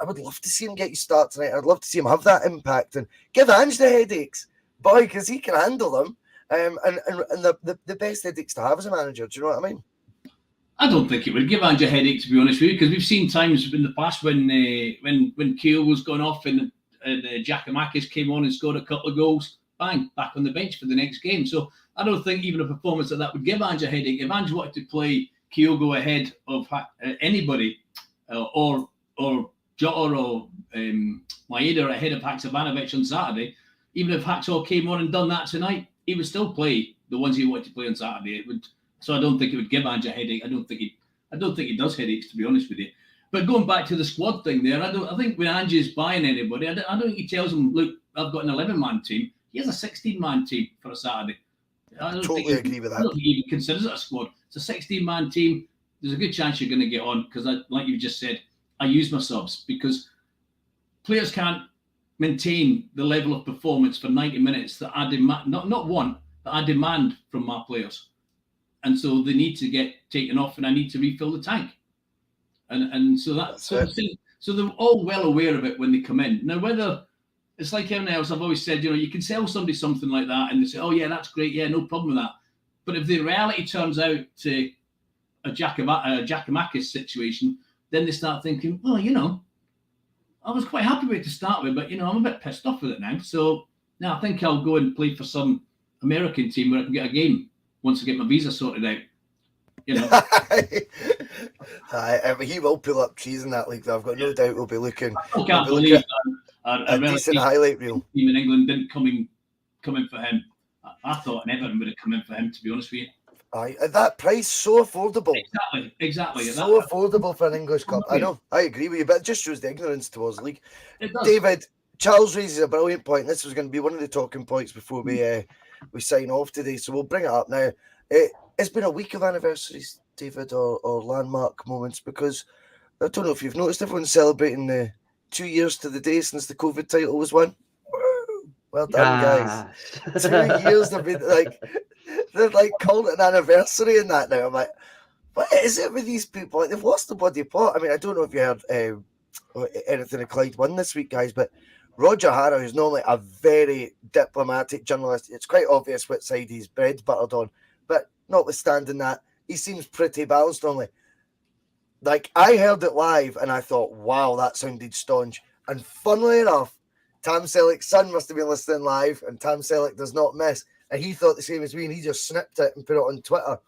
I would love to see him get you start tonight. I'd love to see him have that impact and give Ange the headaches, boy, because he can handle them. And the best headaches to have as a manager. Do you know what I mean? I don't think it would give Ange a headache, to be honest with you, because we've seen times in the past when Kyogo's gone off and Giakoumakis came on and scored a couple of goals, bang, back on the bench for the next game. So I don't think even a performance like that would give Ange a headache. If Ange wanted to play Kyogo ahead of anybody, or Jota or Maeda ahead of Haksabanović on Saturday, even if Haksabanović came on and done that tonight, he would still play the ones he wanted to play on Saturday. It would. So I don't think it would give Ange a headache. I don't think he does headaches, to be honest with you. But going back to the squad thing there, I think when Ange is buying anybody, I don't think he tells them, look, I've got an 11-man team. He has a 16-man team for a Saturday. I totally agree with that. I don't think he even considers it a squad. It's a 16-man team. There's a good chance you're going to get on because, like you just said, I use my subs because players can't maintain the level of performance for 90 minutes that I demand, not want, that I demand from my players. And so they need to get taken off and I need to refill the tank. And so that's So they're all well aware of it when they come in. Now, whether it's like everything else, I've always said, you can sell somebody something like that and they say, oh, yeah, that's great. Yeah, no problem with that. But if the reality turns out to a Giacomakis situation, then they start thinking, well, I was quite happy with it to start with, but, I'm a bit pissed off with it now. So now I think I'll go and play for some American team where I can get a game once I get my visa sorted out. He will pull up trees in that league, though. I've got no doubt we'll be looking. I can't believe a decent highlight reel. Team in England didn't come in for him. I thought an Everton would have come in for him, to be honest with you. At that price, so affordable. Exactly. So affordable for an English club. I know, I agree with you, but it just shows the ignorance towards the league. It does. David, Charles raises a brilliant point. This was going to be one of the talking points before we sign off today, so we'll bring it up now. It's been a week of anniversaries, David, or landmark moments, because I don't know if you've noticed, everyone's celebrating the 2 years to the day since the COVID title was won. Woo! Well done, guys. 2 years they've been they're calling it an anniversary in that now. I'm like, what is it with these people? Like, they've lost the bloody plot. I mean, I don't know if you heard anything of Clyde won this week, guys, but Roger Harrow, who's normally a very diplomatic journalist, it's quite obvious what side he's bread buttered on. But notwithstanding that, he seems pretty balanced normally. Like, I heard it live and I thought, wow, that sounded staunch. And funnily enough, Tam Selleck's son must have been listening live, and Tam Selleck does not miss. And he thought the same as me, and he just snipped it and put it on Twitter.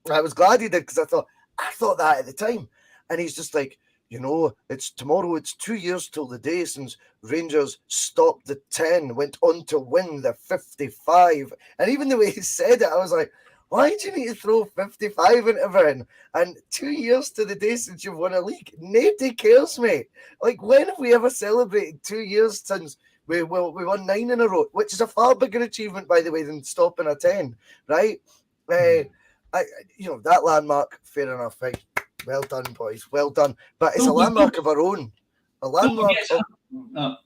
And I was glad he did, because I thought that at the time. And he's just like, it's tomorrow, it's 2 years till the day since Rangers stopped the 10, went on to win the 55. And even the way he said it, I was like, why do you need to throw 55 into everything? And 2 years to the day since you've won a league. Nobody cares, mate. Like, when have we ever celebrated 2 years since we won 9 in a row, which is a far bigger achievement, by the way, than stopping a 10, right? That landmark, fair enough, right? Well done, boys. Well done. But it's a landmark of our own. A landmark of...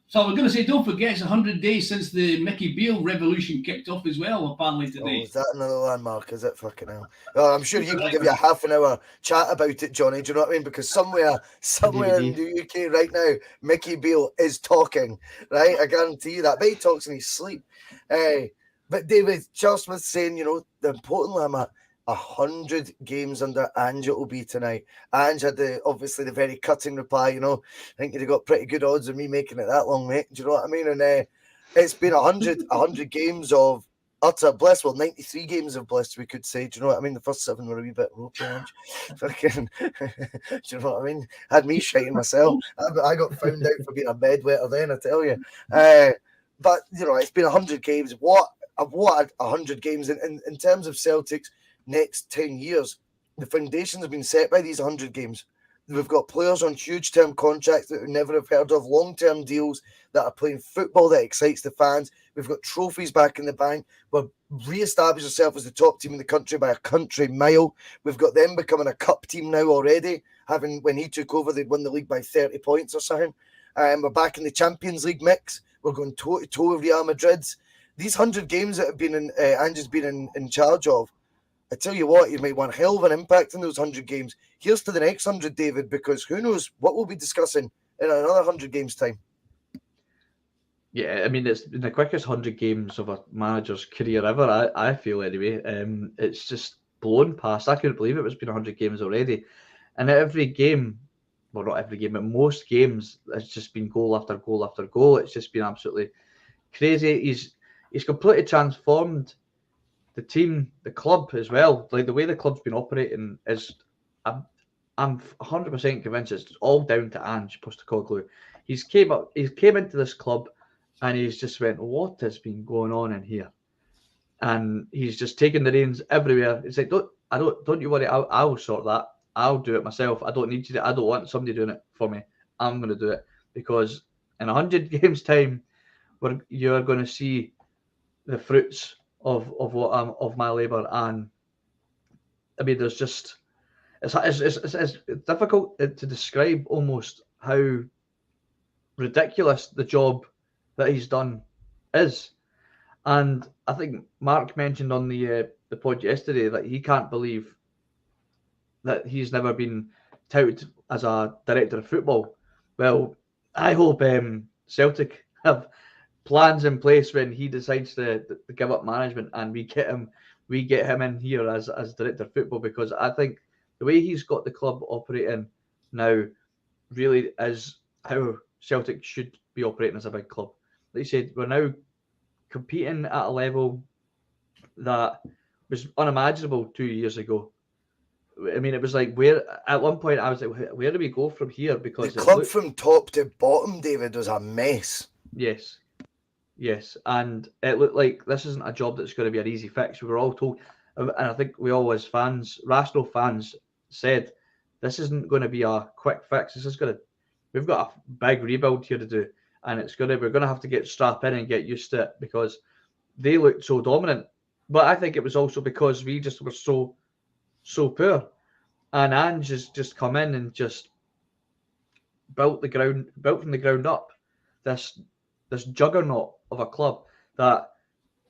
So I was going to say, don't forget, it's 100 days since the Mickey Beale revolution kicked off as well, apparently today. Is that another landmark? Is it? Fucking hell. Oh, I'm sure you can give you a half an hour chat about it, Johnny. Do you know what I mean? Because somewhere in the UK right now, Mickey Beale is talking, right? I guarantee you that. But he talks in his sleep. But David, Charles Smith saying, the important landmark, 100 games under Ange it will be tonight. Ange had obviously the very cutting reply, I think you'd have got pretty good odds of me making it that long, mate. Do you know what I mean? And it's been 100 games of utter bliss. Well, 93 games of bliss, we could say. Do you know what I mean? The first 7 were a wee bit ropey, Ange. Fucking, do you know what I mean? Had me shiting myself. I got found out for being a bedwetter then, I tell you. But, it's been 100 games. What 100 games in terms of Celtic's next 10 years, the foundations have been set by these 100 games. We've got players on huge term contracts that we never have heard of, long-term deals that are playing football that excites the fans. We've got trophies back in the bank. We've re-established ourselves as the top team in the country by a country mile. We've got them becoming a cup team now already, having, when he took over, they'd won the league by 30 points or something. We're back in the Champions League mix. We're going toe-to-toe with Real Madrid's. These 100 games that have been Ange's been in charge of, I tell you what, he might want a hell of an impact in those 100 games. Here's to the next 100, David, because who knows what we'll be discussing in another 100 games' time. Yeah, I mean, it's been the quickest 100 games of a manager's career ever, I feel, anyway. It's just blown past. I couldn't believe it's been 100 games already. And every game, well, not every game, but most games, it's just been goal after goal after goal. It's just been absolutely crazy. He's completely transformed the team, the club as well. Like, the way the club's been operating is, I'm 100% convinced it's all down to Ange Postecoglou. He's came into this club and he's just went, what has been going on in here? And he's just taken the reins everywhere. It's like, don't you worry, I will sort that. I'll do it myself. I don't need you to. I don't want somebody doing it for me. I'm going to do it, because in 100 games time, you're going to see the fruits of my labour. And I mean, there's just it's difficult to describe almost how ridiculous the job that he's done is. And I think Mark mentioned on the pod yesterday that he can't believe that he's never been touted as a director of football. Well, I hope Celtic have plans in place when he decides to give up management, and we get him in here as director of football, because I think the way he's got the club operating now really is how Celtic should be operating as a big club. Like you said, we're now competing at a level that was unimaginable 2 years ago. I mean, it was like, where at one point I was like, where do we go from here? Because the club from top to bottom, David, was a mess. Yes, and it looked like this isn't a job that's going to be an easy fix. We were all told, and I think we all as fans, rational fans, said this isn't going to be a quick fix. We've got a big rebuild here to do, and we're going to have to get strapped in and get used to it, because they looked so dominant. But I think it was also because we just were so poor, and Ange has just come in and just built from the ground up this juggernaut of a club that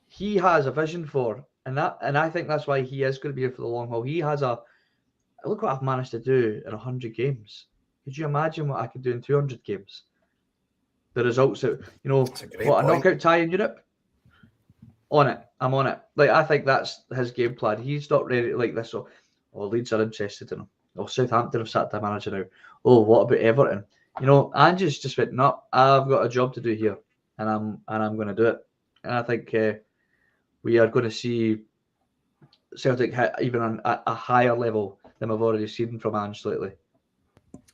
he has a vision for, and I think that's why he is going to be here for the long haul. He has look what I've managed to do in 100 games. Could you imagine what I could do in 200 games? The results that, a knockout tie in Europe. I'm on it. Like, I think that's his game plan. He's not ready like this. So, Leeds are interested in him. Southampton have sacked their manager now. What about Everton? Ange's just went, no, I've got a job to do here, and I'm going to do it. And I think we are going to see Celtic hit even on a higher level than we've already seen from Ange lately.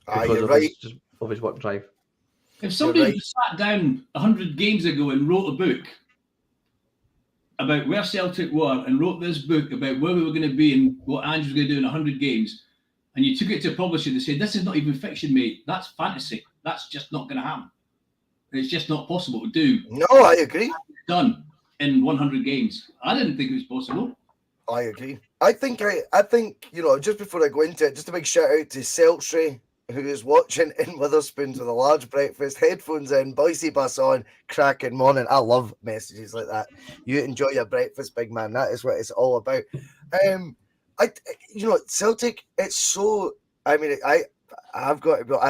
Because of his work drive. If somebody sat down 100 games ago and wrote a book about where Celtic were and wrote this book about where we were going to be and what Ange was going to do in 100 games, and you took it to a publisher to say, this is not even fiction, mate. That's fantasy. That's just not going to happen. It's just not possible to do. No, I agree. Done in 100 games. I didn't think it was possible. I agree. I think, just before I go into it, just a big shout out to Celtry, who is watching in Witherspoons with a large breakfast, headphones in, Boycie bus on, cracking morning. I love messages like that. You enjoy your breakfast, big man. That is what it's all about. Celtic, it's so, I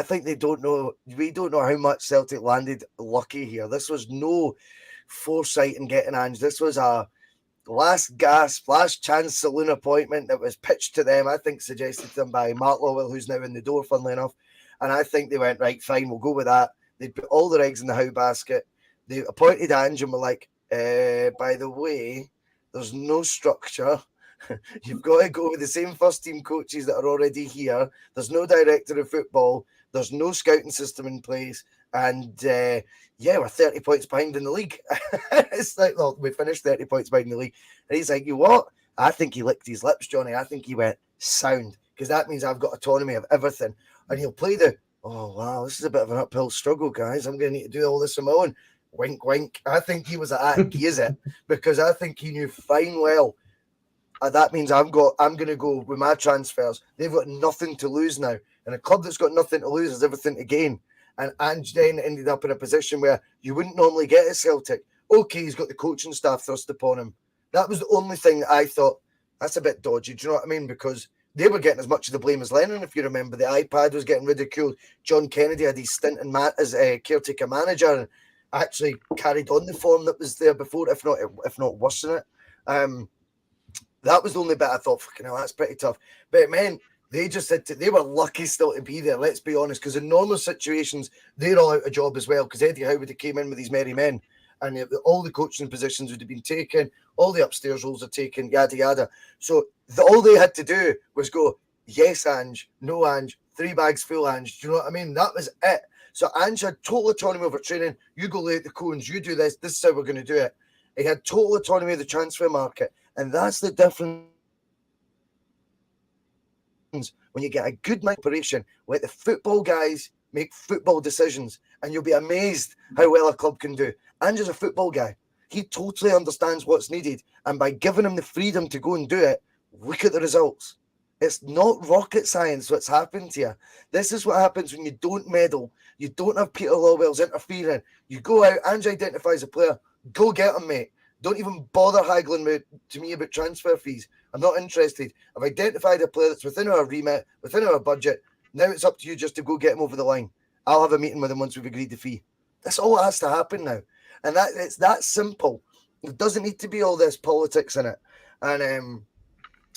think they don't know, we don't know how much Celtic landed lucky here. This was no foresight in getting Ange. This was a last gasp, last chance saloon appointment that was pitched to them, I think suggested to them by Mark Lowell, who's now in the door, funnily enough. And I think they went, right, fine, we'll go with that. They put all their eggs in the how basket. They appointed Ange and were like, by the way, there's no structure. You've got to go with the same first team coaches that are already here. There's no director of football. There's no scouting system in place. And we're 30 points behind in the league. It's like, well, we finished 30 points behind in the league. And he's like, you what? I think he licked his lips, Johnny. I think he went sound, because that means I've got autonomy of everything. And he'll play this is a bit of an uphill struggle, guys. I'm going to need to do all this on my own. Wink, wink. I think he was at is it? Because I think he knew fine well. That means I'm going to go with my transfers. They've got nothing to lose now. And a club that's got nothing to lose has everything to gain. And Ange then ended up in a position where you wouldn't normally get at Celtic. Okay, he's got the coaching staff thrust upon him. That was the only thing that I thought, that's a bit dodgy. Do you know what I mean? Because they were getting as much of the blame as Lennon, if you remember. The iPad was getting ridiculed. John Kennedy had his stint in as a caretaker manager and actually carried on the form that was there before, if not worse than it. That was the only bit I thought, fucking hell, that's pretty tough. But it meant they just said they were lucky still to be there, let's be honest, because in normal situations, they're all out of job as well, because Eddie Howe would have came in with his merry men, and all the coaching positions would have been taken, all the upstairs roles are taken, yada, yada. So all they had to do was go, yes, Ange, no, Ange, 3 bags full, Ange. Do you know what I mean? That was it. So Ange had total autonomy over training. You go lay at the cones, you do this is how we're going to do it. He had total autonomy of the transfer market. And that's the difference when you get a good operation. Let the football guys make football decisions, and you'll be amazed how well a club can do. Ange is a football guy. He totally understands what's needed. And by giving him the freedom to go and do it, look at the results. It's not rocket science what's happened here. This is what happens when you don't meddle. You don't have Peter Lawwell's interfering. You go out, Ange identifies a player, go get him, mate. Don't even bother haggling to me about transfer fees. I'm not interested. I've identified a player that's within our remit, within our budget. Now it's up to you just to go get him over the line. I'll have a meeting with him once we've agreed the fee. That's all that has to happen now. And it's that simple. It doesn't need to be all this politics in it. And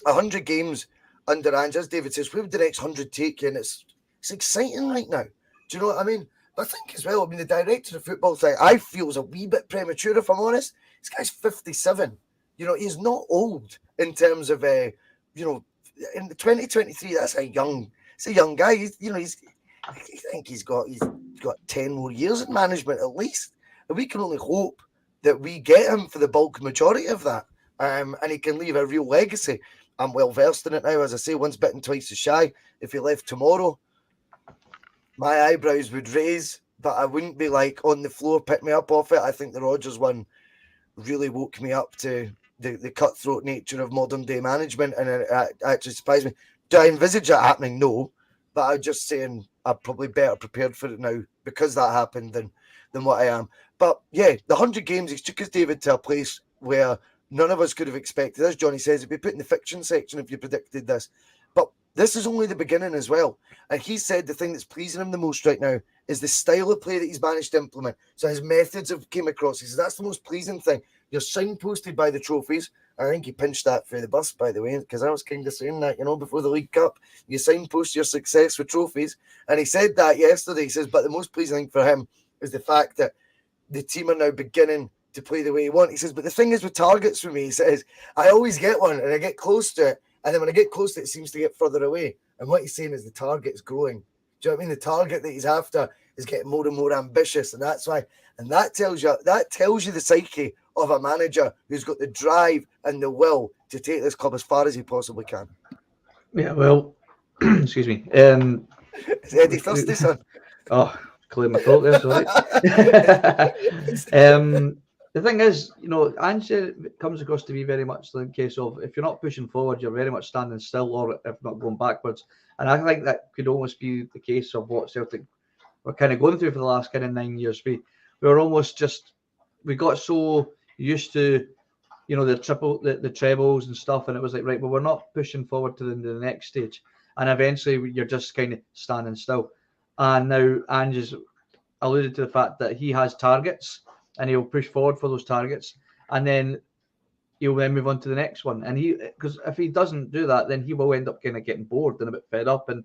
100 games under Ange, as David says, where would the next 100 take you? And it's exciting right now. Do you know what I mean? But I think as well, I mean, the director of football thing, I feel is a wee bit premature, if I'm honest. This guy's 57. You know, he's not old in terms of, in 2023, that's a young guy. I think he's got 10 more years in management at least. And we can only hope that we get him for the bulk majority of that. And he can leave a real legacy. I'm well versed in it now. As I say, once bitten, twice as shy. If he left tomorrow, my eyebrows would raise, but I wouldn't be like on the floor, pick me up off it. I think the Rodgers one really woke me up to the cutthroat nature of modern day management, and it actually surprised me. Do I envisage it happening? No, but I'm just saying I'm probably better prepared for it now because that happened than what I am. But yeah, the 100 games, he's took us, David, to a place where none of us could have expected. As Johnny says, it'd be put in the fiction section if you predicted this. But this is only the beginning as well. And he said the thing that's pleasing him the most right now is the style of play that he's managed to implement. So his methods have came across. He says that's the most pleasing thing. You're signposted by the trophies. I think he pinched that for the bus, by the way, because I was kind of saying that, before the League Cup, you signpost your success with trophies. And he said that yesterday. He says, but the most pleasing thing for him is the fact that the team are now beginning to play the way he wants. He says, but the thing is with targets for me, he says, I always get one and I get close to it. And then when I get close to it, it seems to get further away. And what he's saying is the target's growing. Do you know what I mean? The target that he's after is getting more and more ambitious. And that's why, and that tells you the psyche of a manager who's got the drive and the will to take this club as far as he possibly can. Yeah, well, excuse me. Is Eddie thirsty, son? Oh, clear my throat there, sorry. The thing is, Ange comes across to be very much the case of if you're not pushing forward, you're very much standing still, or if not going backwards. And I think that could almost be the case of what Celtic were kind of going through for the last kind of 9 years. We were almost we got so used to, the trebles and stuff, and it was like, right, well, we're not pushing forward to the next stage. And eventually you're just kind of standing still. And now Ange has alluded to the fact that he has targets and he'll push forward for those targets, and then he'll then move on to the next one. And because if he doesn't do that, then he will end up kind of getting bored and a bit fed up. And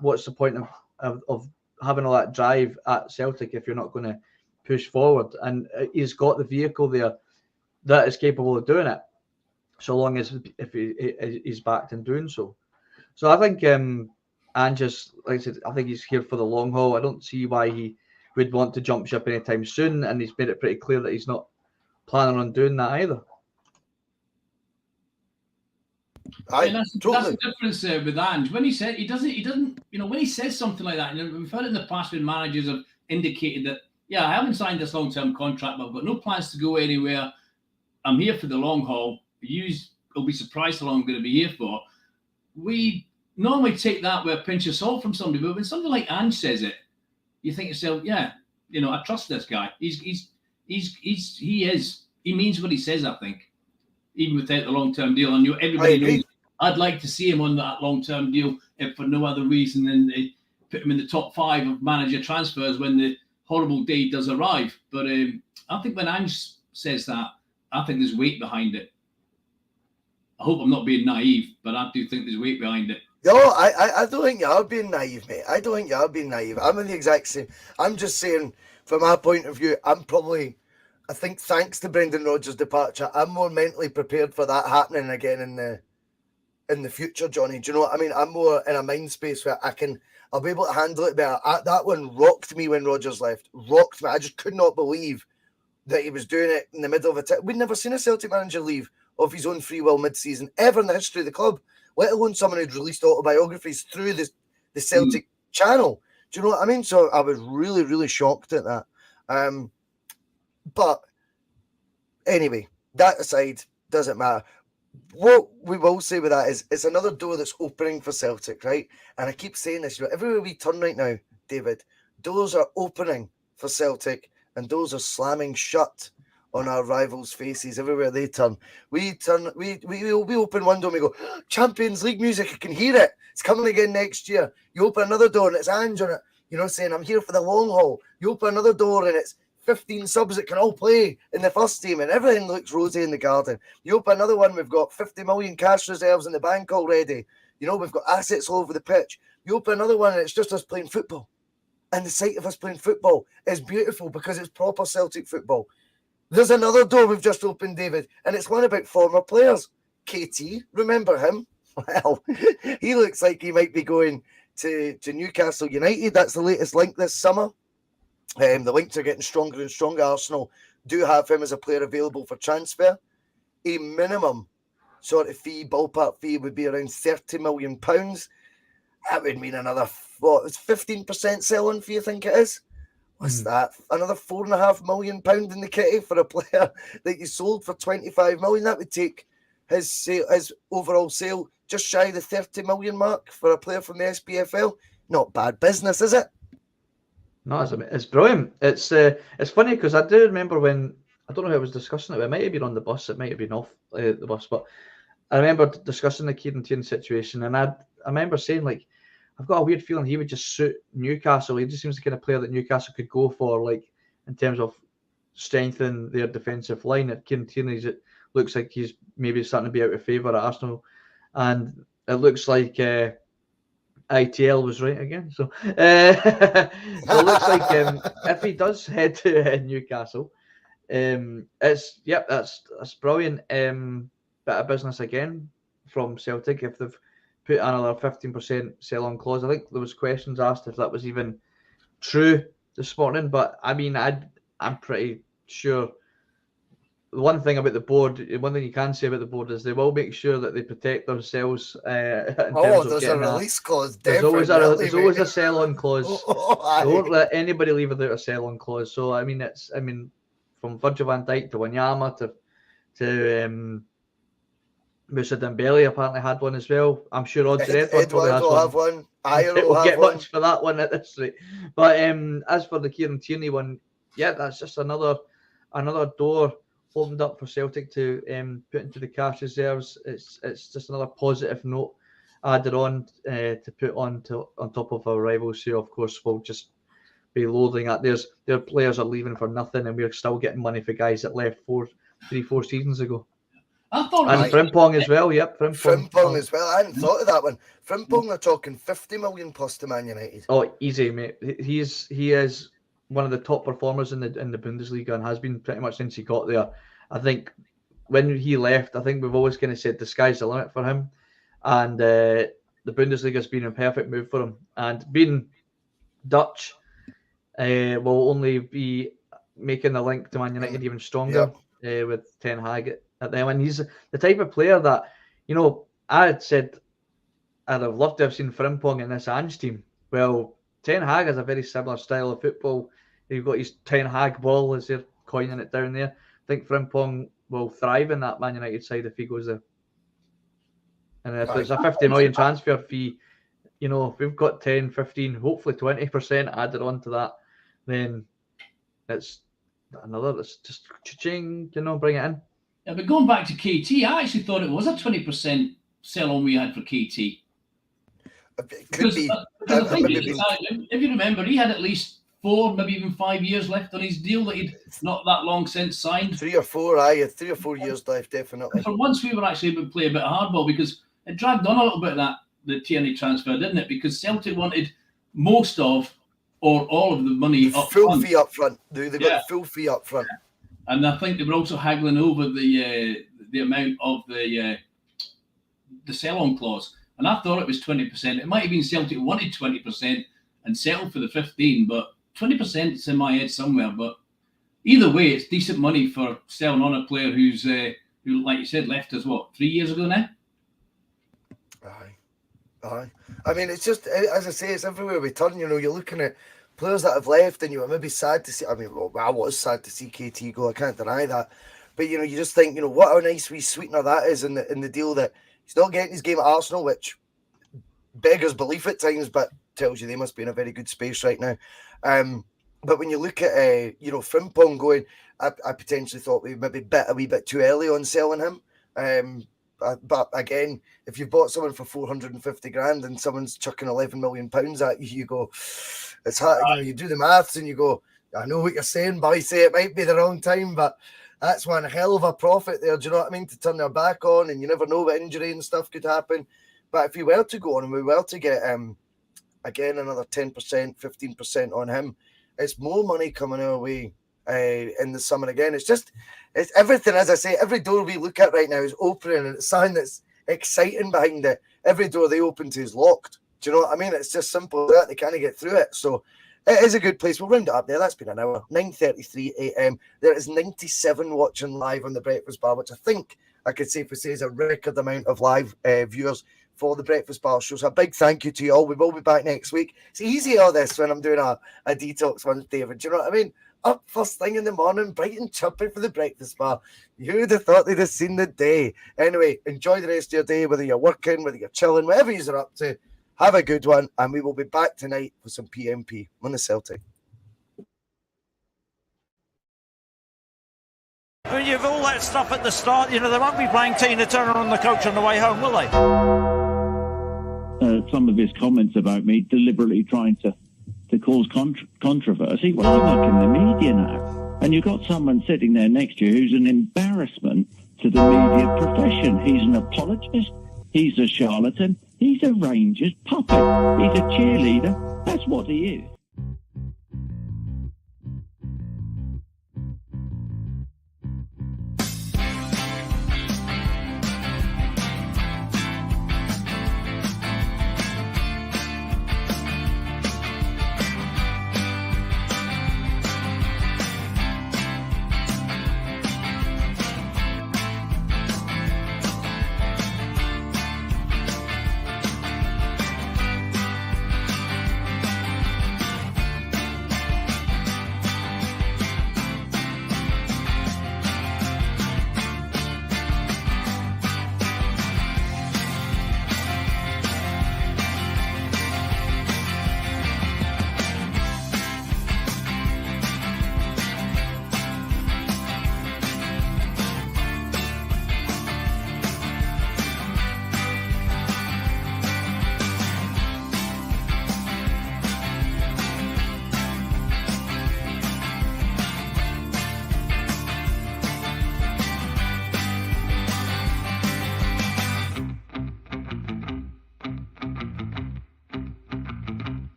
what's the point of having all that drive at Celtic if you're not going to push forward? And he's got the vehicle there that is capable of doing it, so long as if he's backed in doing so. So I think Ange's, like I said, I think he's here for the long haul. I don't see why he would want to jump ship anytime soon, and he's made it pretty clear that he's not planning on doing that either. That's the difference with Ange. When he said he doesn't, when he says something like that, and we've heard it in the past when managers have indicated that, yeah, I haven't signed this long-term contract, but I've got no plans to go anywhere. I'm here for the long haul. You'll be surprised how long I'm going to be here for. We normally take that with a pinch of salt from somebody, but when somebody like Ange says it, you think to yourself, yeah, I trust this guy. He means what he says, I think, even without the long-term deal. And everybody knows I'd like to see him on that long-term deal, if for no other reason than they put him in the top 5 of manager transfers when the horrible day does arrive. But I think when Ange says that, I think there's weight behind it. I hope I'm not being naive, but I do think there's weight behind it. No, I don't think you're being naive, mate. I don't think you're being naive. I'm in the exact same. I'm just saying, from my point of view, I think thanks to Brendan Rodgers' departure, I'm more mentally prepared for that happening again in the future, Johnny. Do you know what I mean? I'm more in a mind space where I'll be able to handle it better. That one rocked me when Rodgers left. Rocked me. I just could not believe that he was doing it in the middle of a we'd never seen a Celtic manager leave of his own free will mid-season ever in the history of the club, let alone someone who'd released autobiographies through the Celtic channel. Do you know what I mean? So I was really, really shocked at that. But anyway, that aside, doesn't matter. What we will say with that is it's another door that's opening for Celtic, right? And I keep saying this, everywhere we turn right now, David, doors are opening for Celtic and doors are slamming shut on our rivals' faces everywhere they turn. We open one door and we go, Champions League music, I can hear it. It's coming again next year. You open another door and it's Ange on it. You know, saying, I'm here for the long haul. You open another door and it's 15 subs that can all play in the first team and everything looks rosy in the garden. You open another one, we've got 50 million cash reserves in the bank already. You know, we've got assets all over the pitch. You open another one and it's just us playing football. And the sight of us playing football is beautiful because it's proper Celtic football. There's another door we've just opened, David, and it's one about former players. KT, remember him? Well, he looks like he might be going to Newcastle United. That's the latest link this summer. The links are getting stronger and stronger. Arsenal do have him as a player available for transfer. A minimum sort of fee, ballpark fee, would be around £30 million. That would mean another, it's 15% sell-on fee, I think it is. What's that? Another £4.5 million in the kitty for a player that you sold for 25 million. That would take his overall sale just shy of the 30 million mark for a player from the SPFL. Not bad business, is it? No, it's brilliant. It's funny because I do remember when, I don't know who I was discussing it. It might have been on the bus. It might have been off the bus, but I remember discussing the Kieran Tierney situation, and I remember saying, like, I've got a weird feeling he would just suit Newcastle. He just seems the kind of player that Newcastle could go for, like, in terms of strengthening their defensive line. At Kieran Tierney's, it looks like he's maybe starting to be out of favour at Arsenal, and it looks like ITL was right again. So, so it looks like if he does head to Newcastle, that's brilliant. Bit of business again from Celtic if they've put another 15% sell-on clause. I think there was questions asked if that was even true this morning, but I mean, I'm pretty sure. The one thing about the board, one thing you can say about the board is they will make sure that they protect themselves. There's a release clause. There's always a sell-on clause. They won't let anybody leave without a sell-on clause. So I mean, from Virgil van Dijk to Wanyama to Moussa Dembele apparently had one as well. I'm sure Edwards will have one. We'll get much for that one at this rate. But as for the Kieran Tierney one, yeah, that's just another door opened up for Celtic to put into the cash reserves. It's just another positive note added on to put on top of our rivals who, of course, will just be loathing at their players are leaving for nothing, and we're still getting money for guys that left 4 seasons ago. I thought Frimpong as well. Yep, Frimpong as well. I hadn't thought of that one. Frimpong are talking 50 million plus to Man United. Oh, easy, mate. He is one of the top performers in the Bundesliga and has been pretty much since he got there. I think when he left, I think we've always kind of said the sky's the limit for him, and the Bundesliga has been a perfect move for him. And being Dutch will only be making the link to Man United even stronger with Ten Hag at them. And he's the type of player that, you know, I had said I'd have loved to have seen Frimpong in this Ange team. Well, Ten Hag has a very similar style of football. You've got his Ten Hag ball, as they're coining it down there. I think Frimpong will thrive in that Man United side if he goes there. And if it's a 50 million transfer fee, you know, if we've got 10, 15, hopefully 20% added on to that, then it's just cha-ching, you know, bring it in. Yeah, but going back to KT, I actually thought it was a 20% sell-on we had for KT. Because I think if you remember, he had at least 4, maybe even 5 years left on his deal that he'd not that long since signed. 3 or 4, had 3 or 4 years left, definitely. For once, we were actually able to play a bit of hardball because it dragged on a little bit the Tierney transfer, didn't it? Because Celtic wanted most of or all of the money up full front. Fee up front. They got full fee up front. And I think they were also haggling over the amount of the sell-on clause. And I thought it was 20%. It might have been Celtic wanted 20% and settled for the 15%, but 20% is in my head somewhere. But either way, it's decent money for selling on a player who, like you said, left us, 3 years ago now? Aye. I mean, it's just, as I say, it's everywhere we turn. You know, you're looking at players that have left and you were maybe sad to see. I mean, well, I was sad to see KT go. I can't deny that. But, you know, you just think, you know, what a nice wee sweetener that is in the deal that he's not getting his game at Arsenal, which beggars belief at times, but tells you they must be in a very good space right now. But when you look at, you know, Frimpong going, I potentially thought we maybe bit a wee bit too early on selling him. But again, if you've bought someone for 450 grand and someone's chucking 11 million pounds at you, you go, it's hard. You know, you do the maths and you go, I know what you're saying, Boycie. It might be the wrong time, but that's one hell of a profit there. Do you know what I mean? To turn their back on, and you never know what injury and stuff could happen. But if you were to go on and we were to get again another 10%, 15% on him, it's more money coming our way in the summer again. It's everything, as I say, every door we look at right now is opening, and it's something that's exciting behind it. Every door they open to is locked. Do you know what I mean? It's just simple as that. They can't get through it. So it is a good place. We'll round it up there. That's been an hour. 9:33 a.m. There is 97 watching live on the Breakfast Bar, which I think I could safely say is a record amount of live viewers for the Breakfast Bar show. So a big thank you to you all. We will be back next week. It's easy all this when I'm doing a detox one, David. Do you know what I mean? Up first thing in the morning, bright and chirpy for the Breakfast Bar. You would have thought they'd have seen the day. Anyway, enjoy the rest of your day, whether you're working, whether you're chilling, whatever you're up to. Have a good one, and we will be back tonight with some PMP on the Celtic. I mean, you've all that stuff at the start. You know, they won't be playing Tina Turner on the coach on the way home, will they? Some of his comments about me deliberately trying to cause controversy. Well, I work in the media now, and you've got someone sitting there next to you who's an embarrassment to the media profession. He's an apologist. He's a charlatan. He's a Rangers puppet. He's a cheerleader. That's what he is.